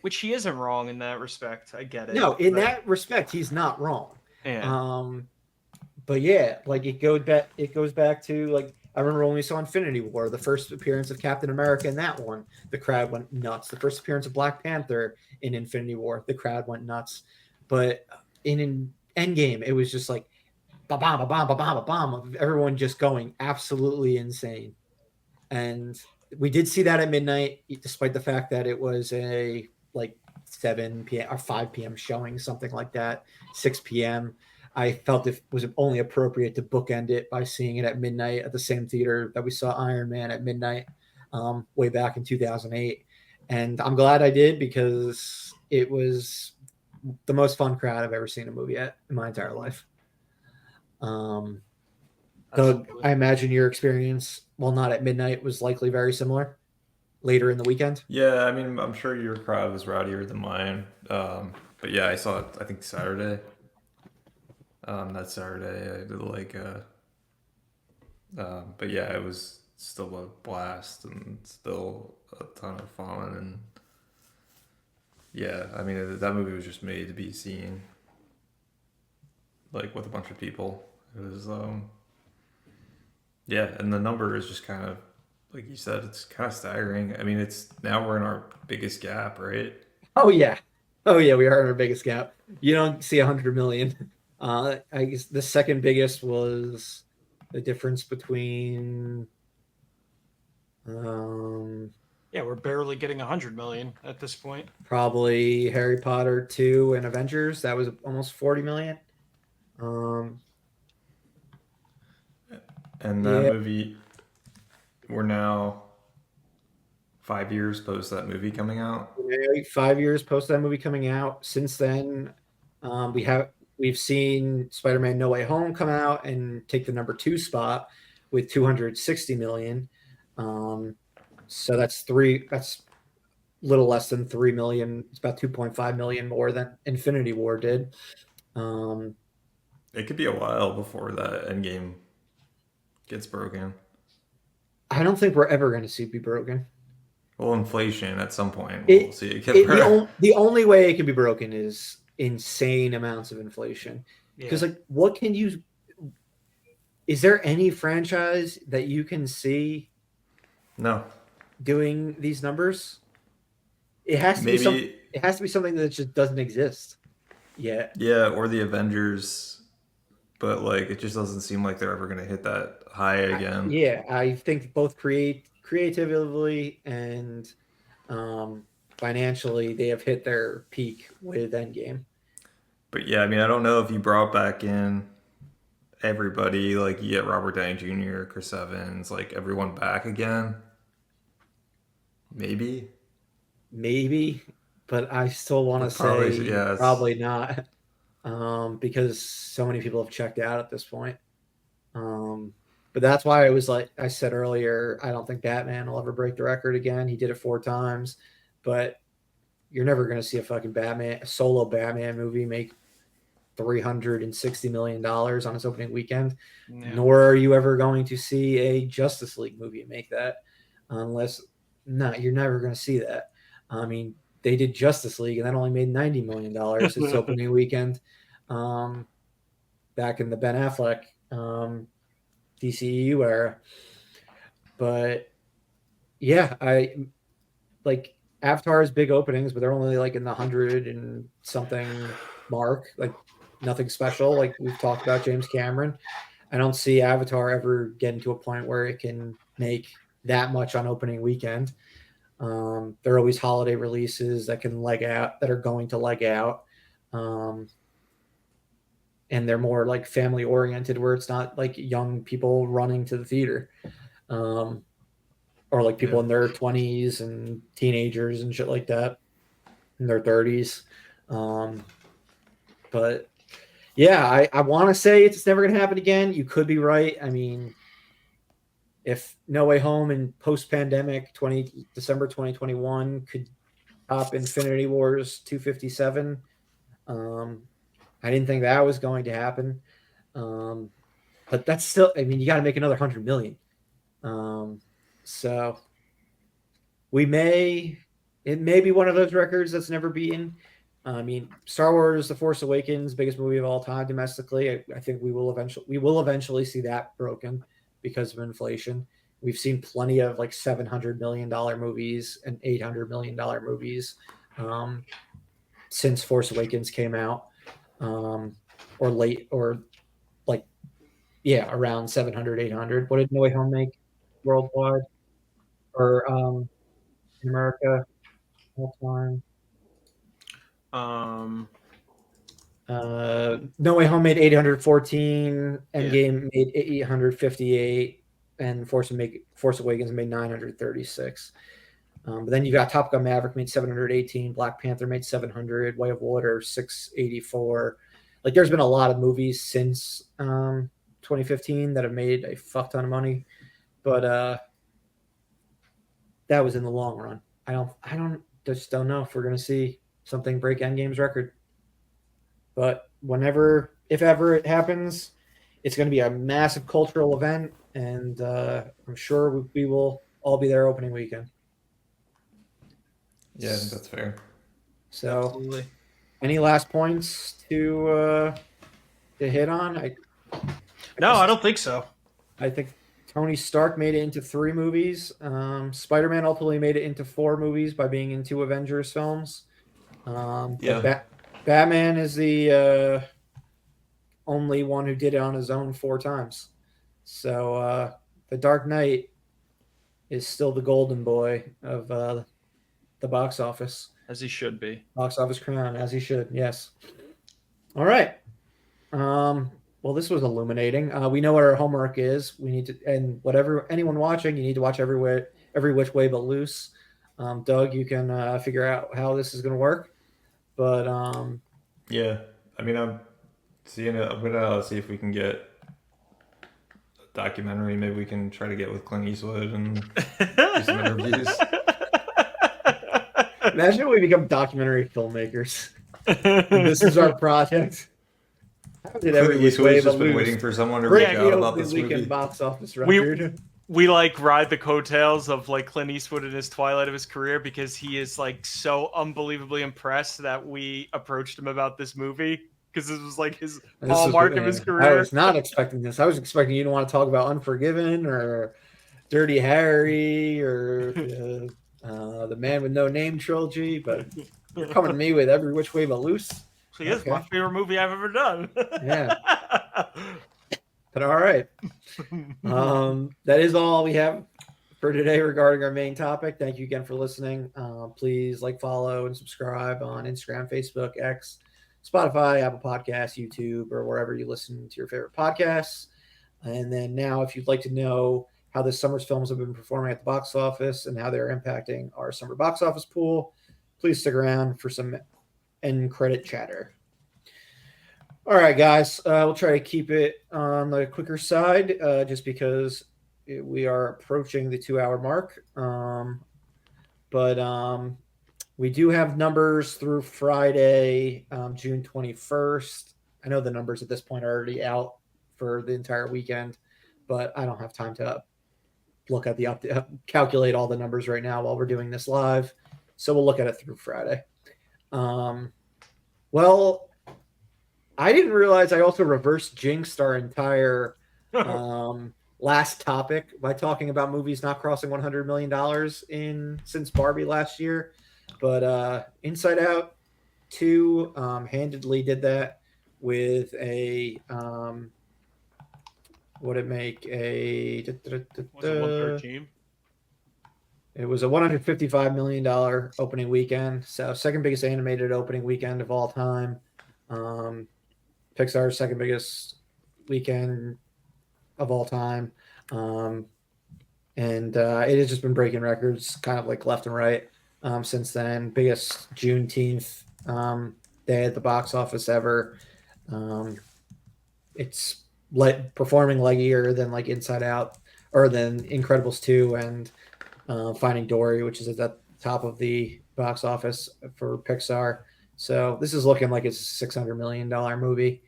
Which he isn't wrong in that respect. I get it. No, in that respect, he's not wrong. Yeah. But yeah, like it goes back to like I remember when we saw Infinity War, the first appearance of Captain America in that one, the crowd went nuts. The first appearance of Black Panther in Infinity War, the crowd went nuts. But in Endgame, it was just like ba bam ba bam ba bam ba bam of everyone just going absolutely insane. And we did see that at midnight, despite the fact that it was a like 7 p.m. or 5 p.m. showing, something like that, 6 p.m. I felt it was only appropriate to bookend it by seeing it at midnight at the same theater that we saw Iron Man at midnight way back in 2008. And I'm glad I did, because it was the most fun crowd I've ever seen a movie at in my entire life. Doug, Absolutely. I imagine your experience, well, not at midnight, was likely very similar later in the weekend. Yeah, I mean, I'm sure your crowd was rowdier than mine. But yeah, I saw it, I think Saturday. That Saturday, I did but yeah, it was still a blast and still a ton of fun. And yeah, I mean, that movie was just made to be seen, like with a bunch of people. It was, yeah, and the number is just kind of, like you said, it's kind of staggering. I mean, it's now we're in our biggest gap, right? Oh yeah, oh yeah, we are in our biggest gap. You don't see 100 million. I guess the second biggest was the difference between um, Yeah, we're barely getting 100 million at this point. probably Harry Potter 2 and Avengers. That was almost 40 million. Um, And that yeah, movie, we're now 5 years post that movie coming out. 5 years post that movie coming out. Since then, we've seen Spider-Man: No Way Home come out and take the number 2 spot with 260 million. So that's three. That's little less than 3 million. It's about 2.5 million more than Infinity War did. Um, It could be a while before that Endgame gets broken. I don't think we're ever going to see it be broken. Well, inflation at some point we'll It, see it get broken. the only way it can be broken is insane amounts of inflation. Because Yeah. like, what can you? Is there any franchise that you can see No, doing these numbers? It has to be some. maybe It has to be something that just doesn't exist yet. yeah, or the Avengers, but like it just doesn't seem like they're ever gonna hit that high again. Yeah, I think both creatively and um, financially, they have hit their peak with Endgame. But yeah, I mean, I don't know if you brought back in everybody, like you get Robert Downey Jr., Chris Evans, like everyone back again. Maybe, Maybe, but I still want to but probably say yeah. probably not, because so many people have checked out at this point. Um, but that's why I was like I said earlier, I don't think Batman will ever break the record again. He did it 4 times, but you're never going to see a solo Batman movie make $360 million on its opening weekend. Yeah. Nor are you ever going to see a Justice League movie make that, unless no, you're never going to see that. I mean, they did Justice League, and that only made $90 million its opening weekend, um, back in the Ben Affleck DCEU era. But yeah, I like Avatar's big openings, but they're only like in the 100 and something mark, like nothing special. Like we've talked about James Cameron. I don't see Avatar ever getting to a point where it can make that much on opening weekend. There are always holiday releases that can leg out, that are going to leg out. Um, and they're more like family oriented, where it's not like young people running to the theater. Um, or like Yeah. people in their 20s and teenagers and shit like that, in their 30s. Um, but yeah, I want to say it's never going to happen again. You could be right. I mean, if No Way Home and post pandemic December 2021 could top Infinity Wars 257, I didn't think that was going to happen. Um, but that's still, I mean, you got to make another 100 million. So it may be one of those records that's never beaten. I mean, Star Wars: The Force Awakens, biggest movie of all time domestically. I think we will eventually see that broken because of inflation. We've seen plenty of like $700 million movies and $800 million movies since Force Awakens came out. or late or like around 700, 800. What did No Way Home make worldwide or in America all time? No Way Home made 814, Endgame made 858, and Force Awakens made 936. But then you got Top Gun Maverick made 718, Black Panther made 700, Way of Water 684. Like there's been a lot of movies since 2015 that have made a fuck ton of money, but that was in the long run. I just don't know if we're gonna see something break Endgame's record. But if ever it happens, it's going to be a massive cultural event, and I'm sure we will all be there opening weekend. Yeah, I think that's fair. So, Absolutely. Any last points to hit on? I don't think so. I think Tony Stark made it into 3 movies. Spider-Man ultimately made it into 4 movies by being in 2 Avengers films. Batman is the only one who did it on his own 4 times. So the Dark Knight is still the golden boy of the box office. As he should be. Box office crown, as he should, yes. All right. Well, this was illuminating. We know what our homework is. We need to, and anyone watching, you need to watch Every Which Way But Loose. Doug, you can figure out how this is going to work. But yeah, I mean, I'm gonna see if we can get a documentary. Maybe we can try to get with Clint Eastwood and do some interviews. Imagine if we become documentary filmmakers. This is our project. How did Clint Eastwood's just been waiting for someone to reach out about this movie. Box office record. We like ride the coattails of like Clint Eastwood in his twilight of his career because he is like so unbelievably impressed that we approached him about this movie because this was like his hallmark of his career. I was not expecting this. I was expecting you to want to talk about Unforgiven or Dirty Harry or the Man with No Name trilogy, but you're coming to me with Every Which Way But Loose. So yeah, it's my favorite movie I've ever done. Yeah. But all right. That is all we have for today regarding our main topic. Thank you again for listening. Please follow, and subscribe on Instagram, Facebook, X, Spotify, Apple Podcasts, YouTube, or wherever you listen to your favorite podcasts. And then now, if you'd like to know how this summer's films have been performing at the box office and how they're impacting our summer box office pool, please stick around for some end credit chatter. All right, guys, we'll try to keep it on the quicker side just because we are approaching the 2-hour mark. But we do have numbers through Friday, June 21st. I know the numbers at this point are already out for the entire weekend, but I don't have time to look at calculate all the numbers right now while we're doing this live. So we'll look at it through Friday. Well, I didn't realize I also reverse jinxed our entire last topic by talking about movies not crossing $100 million since Barbie last year. But Inside Out 2 handedly did that with a what it make a Was it 113? It was a $155 million opening weekend. So second biggest animated opening weekend of all time. Pixar's second biggest weekend of all time. And it has just been breaking records kind of left and right since then. Biggest Juneteenth day at the box office ever. It's performing leggier than Inside Out or than Incredibles 2 and Finding Dory, which is at the top of the box office for Pixar. So this is looking like it's a $600 million movie.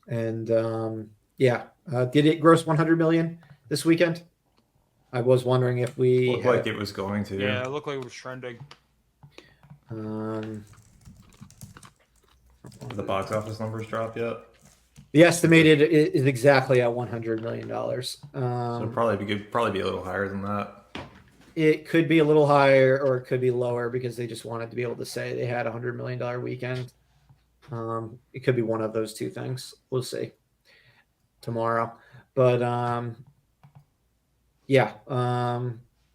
Did it gross $100 million this weekend? I was wondering if we looked like it was going to. Yeah, it looked like it was trending. Did the box office numbers drop yet? The estimated is exactly at $100 million. So it'd probably be a little higher than that. It could be a little higher or it could be lower because they just wanted to be able to say they had $100 million weekend. It could be one of those two things. We'll see tomorrow. But yeah,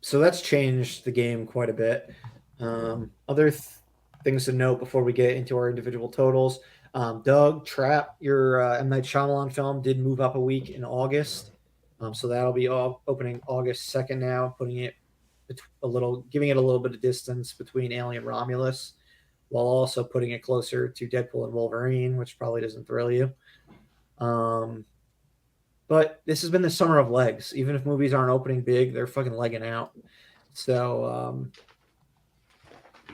so that's changed the game quite a bit. Other things to note before we get into our individual totals. Doug, Trap, your M. Night Shyamalan film did move up a week in August. So that'll be opening August 2nd now, putting it giving it a little bit of distance between Alien Romulus, while also putting it closer to Deadpool and Wolverine, which probably doesn't thrill you. Um, but this has been the summer of legs. Even if movies aren't opening big, they're fucking legging out. So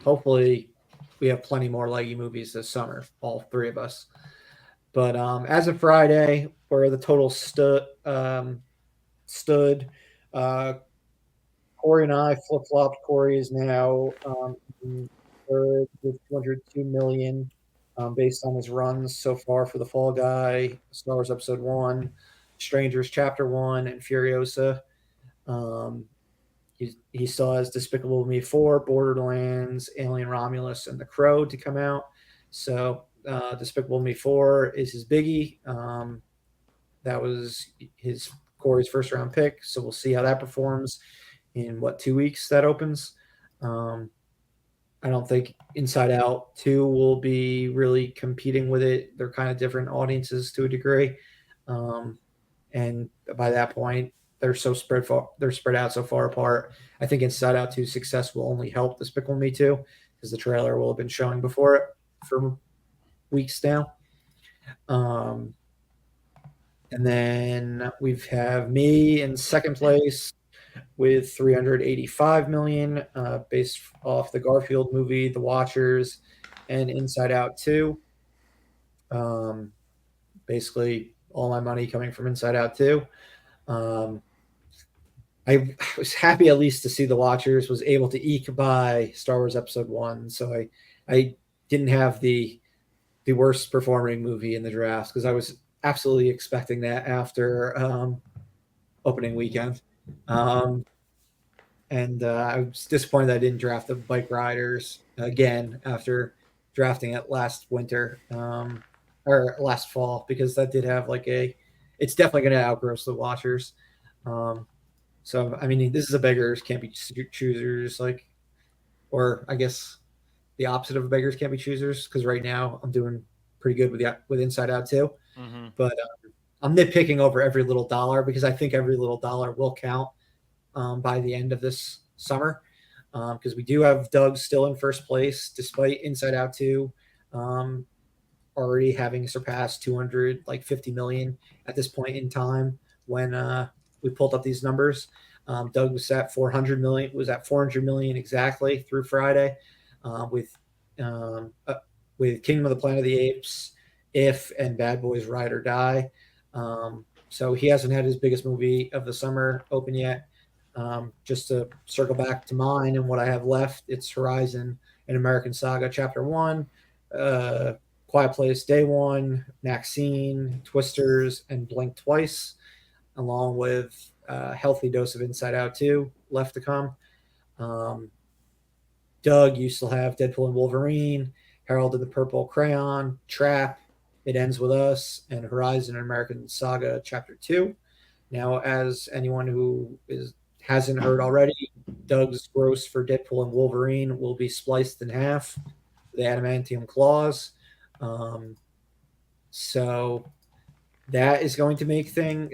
hopefully we have plenty more leggy movies this summer, all three of us. But as of Friday, where the total stood, uh, Corey and I flip flopped. Corey is now third with 202 million, based on his runs so far for The Fall Guy, Star Wars Episode 1, Strangers Chapter 1, and Furiosa. Um, he still has Despicable Me 4, Borderlands, Alien Romulus, and The Crow to come out. So Despicable Me 4 is his biggie. That was his Corey's first round pick. So we'll see how that performs in 2 weeks that opens. I don't think Inside Out 2 will be really competing with it. They're kind of different audiences to a degree. And by that point, they're spread out so far apart. I think Inside Out 2's success will only help Despicable Me 2 because the trailer will have been showing before it for weeks now. And then we have me in second place with 385 million, based off the Garfield movie, The Watchers, and Inside Out 2. Basically, all my money coming from Inside Out 2. I was happy at least to see The Watchers was able to eke by Star Wars Episode 1, so I didn't have the worst performing movie in the draft because I was absolutely expecting that after opening weekend. And I was disappointed that I didn't draft the Bike Riders again after drafting it last winter, or last fall, because that did have it's definitely going to outgross the Watchers. So I mean, this is a beggars can't be choosers, or I guess the opposite of beggars can't be choosers, because right now I'm doing pretty good with Inside Out 2. Mm-hmm. But I'm nitpicking over every little dollar because I think every little dollar will count by the end of this summer, because we do have Doug still in first place despite Inside Out 2 already having surpassed 250 million at this point in time when we pulled up these numbers. Doug was at 400 million exactly through Friday, with Kingdom of the Planet of the Apes, If, and Bad Boys Ride or Die. So he hasn't had his biggest movie of the summer open yet. Just to circle back to mine and what I have left, it's Horizon and American Saga Chapter 1, Quiet Place Day 1, Maxine, Twisters, and Blink Twice, along with a healthy dose of Inside Out 2 left to come. Doug, you still have Deadpool and Wolverine, Harold and the Purple Crayon, Trap, It Ends With Us, and Horizon and American Saga Chapter 2. Now, as anyone who hasn't heard already, Doug's gross for Deadpool and Wolverine will be spliced in half, the adamantium claws. So that is going to make things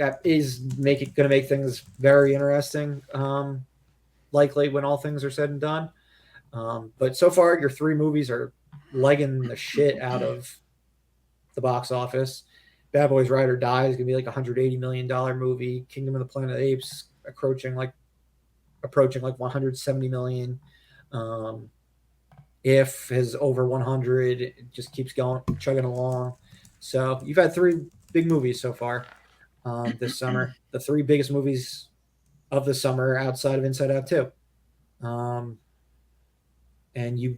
very interesting. Likely when all things are said and done. But so far, your three movies are legging the shit out of the box office. Bad Boys Ride or Die is going to be like $180 million movie. Kingdom of the Planet of the Apes approaching like 170 million. If is over 100, it just keeps going, chugging along. So you've had three big movies so far this summer. The three biggest movies of the summer outside of Inside Out 2. And you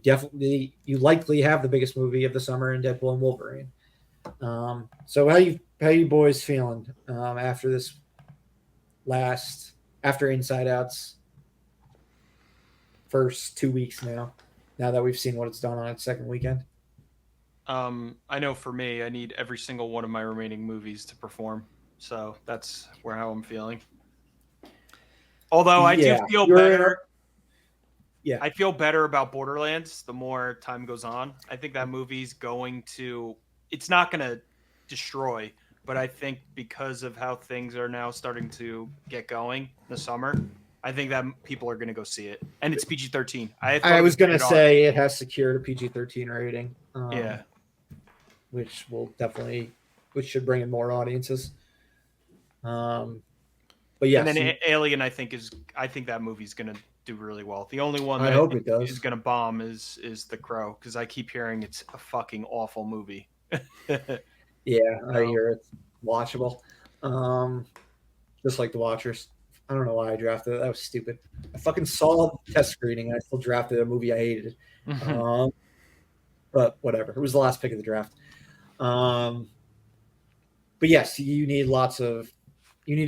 likely have the biggest movie of the summer in Deadpool and Wolverine. So how you boys feeling after Inside Out's first 2 weeks now that we've seen what it's done on its second weekend? I know for me, I need every single one of my remaining movies to perform. So that's how I'm feeling. Although I do Yeah, feel you're in better. yeah. I feel better about Borderlands the more time goes on. I think that movie's it's not going to destroy, but I think because of how things are now starting to get going in the summer, I think that people are going to go see it. And it's PG-13. I thought I it was was gonna rated R. say it has secured a PG-13 rating, Yeah. which should bring in more audiences. But And yes, then Alien, I think that movie's going to do really well. The only one I that I hope think it does. is going to bomb is The Crow, because I keep hearing it's a fucking awful movie. Yeah, I So, hear it's watchable. Just like The Watchers. I don't know why I drafted it. That was stupid. I fucking saw the test screening and I still drafted a movie I hated. But whatever. It was the last pick of the draft. But yes, you need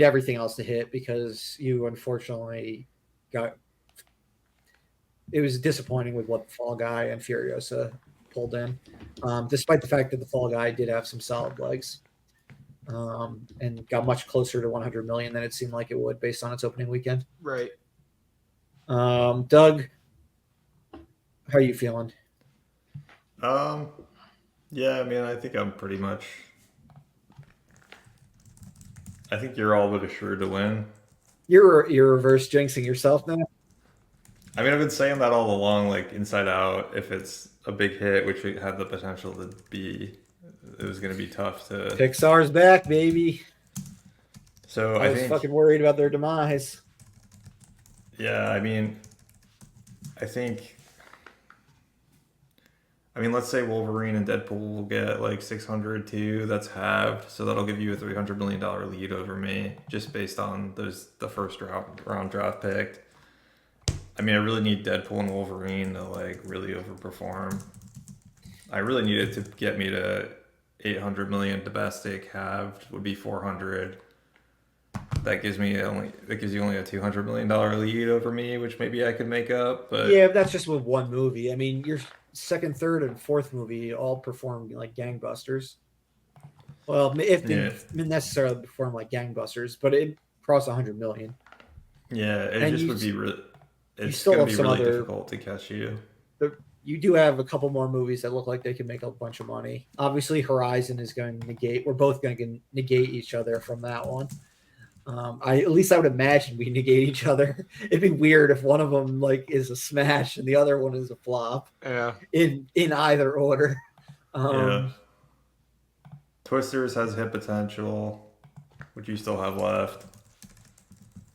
everything else to hit because you unfortunately got. It was disappointing with what the Fall Guy and Furiosa pulled in, despite the fact that the Fall Guy did have some solid legs, and got much closer to 100 million than it seemed like it would based on its opening weekend. right. Doug, how are you feeling? Yeah, I mean, I think I'm pretty much. I think you're all but assured to win. You're reverse jinxing yourself now. I mean, I've been saying that all along, like Inside Out, if it's a big hit, which it had the potential to be, it was going to be tough to. Pixar's back, baby. So I was fucking worried about their demise. Yeah, I mean, I think. I mean, let's say Wolverine and Deadpool will get like 600 too. That's halved, so that'll give you a $300 million lead over me, just based on the first round draft pick. I mean, I really need Deadpool and Wolverine to like really overperform. I really need it to get me to 800 million domestic. Halved would be 400. That gives you only a $200 million lead over me, which maybe I could make up. But yeah, that's just with one movie. I mean, your second, third, and fourth movie all performed like gangbusters. Well, if they didn't necessarily perform like gangbusters, but it crossed 100 million. Yeah, it and just you, would be really. It's still going have to be some really other, difficult to catch you. You do have a couple more movies that look like they can make a bunch of money. Obviously, Horizon is going to negate. We're both going to negate each other from that one. At least I would imagine we negate each other. It'd be weird if one of them like is a smash and the other one is a flop. Yeah. In either order. Yeah. Twisters has hit potential, which you still have left.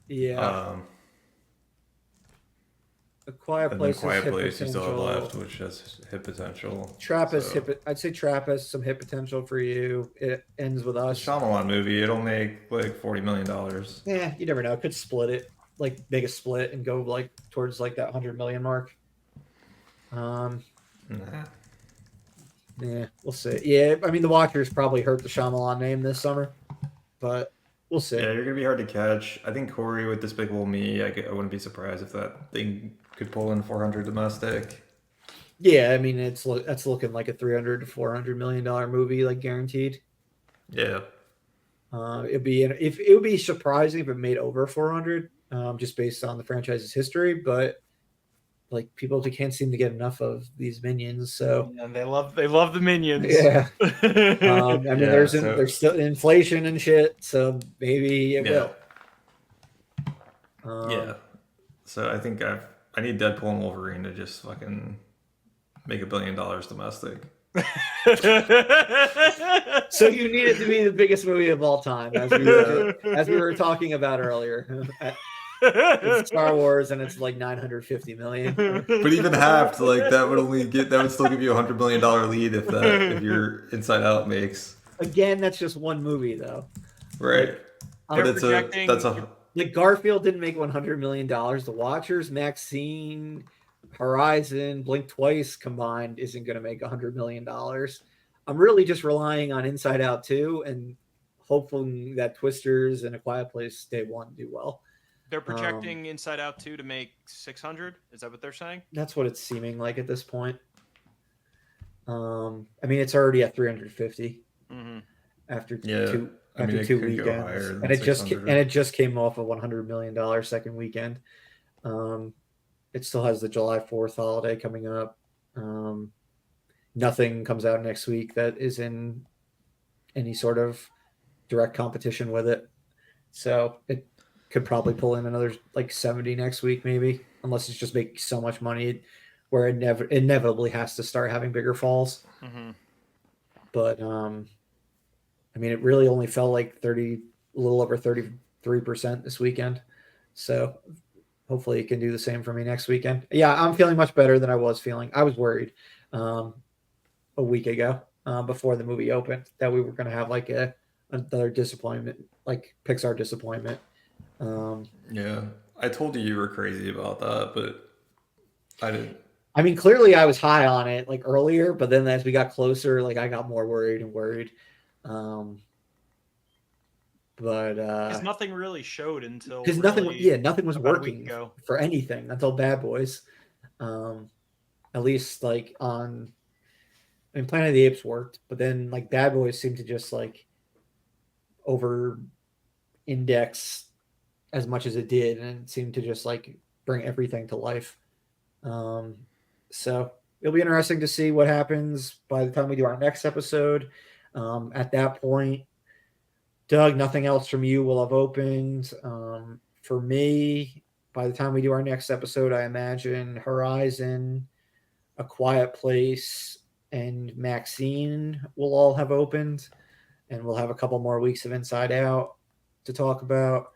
Yeah. A Quiet Place. You still have left, which has hit potential. Trap has hit. I'd say Trap has some hit potential for you. It ends with Us. The Shyamalan movie, it'll make like $40 million. Yeah, you never know. It could split it, like make a split and go like towards like that 100 million mark. Nah. Yeah, we'll see. Yeah, I mean the Watchers probably hurt the Shyamalan name this summer, but we'll see. Yeah, you're gonna be hard to catch. I think Corey with Despicable Me, I wouldn't be surprised if that thing could pull in 400 domestic. Yeah, I mean that's looking like a 300 to 400 million dollar movie, like guaranteed. Yeah. It would be surprising if it made over 400, just based on the franchise's history, but like people can't seem to get enough of these Minions, so yeah, they love the Minions. Yeah. I mean, there's still inflation and shit, so maybe it will. Yeah. So I think I need Deadpool and Wolverine to just fucking make $1 billion domestic. So you need it to be the biggest movie of all time, as we were talking about earlier. It's Star Wars and it's like 950 million. But even halved, like that would still give you $100 million lead if your Inside Out makes. Again, that's just one movie though. Right. But like Garfield didn't make $100 million. The Watchers, Maxine, Horizon, Blink Twice combined isn't going to make $100 million. I'm really just relying on Inside Out 2 and hoping that Twisters and A Quiet Place Day 1 do well. They're projecting Inside Out 2 to make 600. Is that what they're saying? That's what it's seeming like at this point. I mean, it's already at 350 Mm-hmm. after Yeah, two I mean, after it two could go weekends, higher and than it just 600. came off a $100 million second weekend. Um, it still has the July 4th holiday coming up. Um, Nothing comes out next week that is in any sort of direct competition with it. So it could probably pull in another like 70 next week, maybe, unless it's just making so much money where it never inevitably has to start having bigger falls. Mm-hmm. But I mean, it really only fell like a little over 33% this weekend. So hopefully it can do the same for me next weekend. Yeah, I'm feeling much better than I was feeling. I was worried um, a week ago before the movie opened that we were going to have like another disappointment, like Pixar disappointment. Um, Yeah, I told you were crazy about that, but I didn't. I mean, clearly I was high on it like earlier, but then as we got closer, like I got more worried and worried. Um, but Because nothing really showed until because nothing, really yeah, nothing was about a week working ago. for anything until Bad Boys. Um, at least like I mean, Planet of the Apes worked, but then like Bad Boys seemed to just like over index as much as it did, and it seemed to just like bring everything to life. Um, so it'll be interesting to see what happens by the time we do our next episode. At that point, Doug, nothing else from you will have opened. For me, by the time we do our next episode, I imagine Horizon, A Quiet Place, and Maxine will all have opened, and we'll have a couple more weeks of Inside Out to talk about.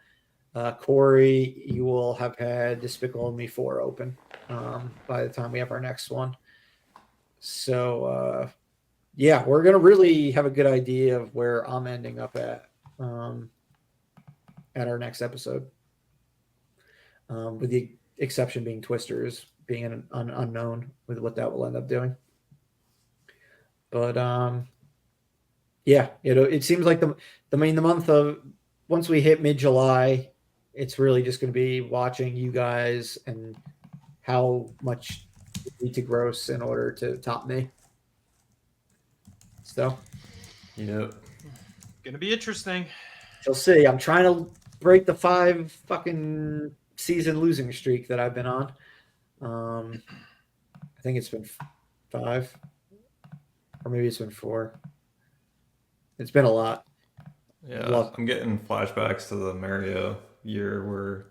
Corey, you will have had Despicable Me 4 open by the time we have our next one. So, yeah, we're going to really have a good idea of where I'm ending up um, at our next episode, with the exception being Twisters being an unknown with what that will end up doing. But yeah, it seems like the month of once we hit mid July, it's really just going to be watching you guys and how much you need to gross in order to top me. So Yep. Gonna be interesting. you'll see. I'm trying to break the 5 fucking season losing streak that I've been on. I think it's been 5, or maybe it's been 4. It's been a lot. Yeah, I'm getting flashbacks to the Mario year where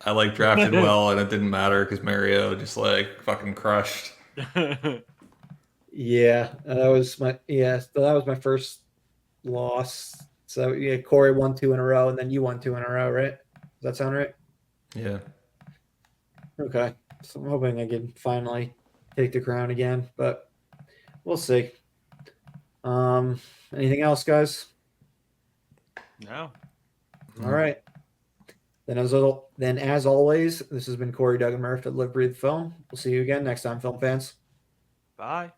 I like drafted well and it didn't matter because Mario just like fucking crushed. Yeah, that was my first loss. So yeah, Corey won 2 in a row, and then you won 2 in a row, right? Does that sound right? Yeah. Okay, so I'm hoping I can finally take the crown again, but we'll see. Anything else, guys? No. All right. Then as always, this has been Corey, Doug, and Murph at Live Breathe Film. We'll see you again next time, film fans. Bye.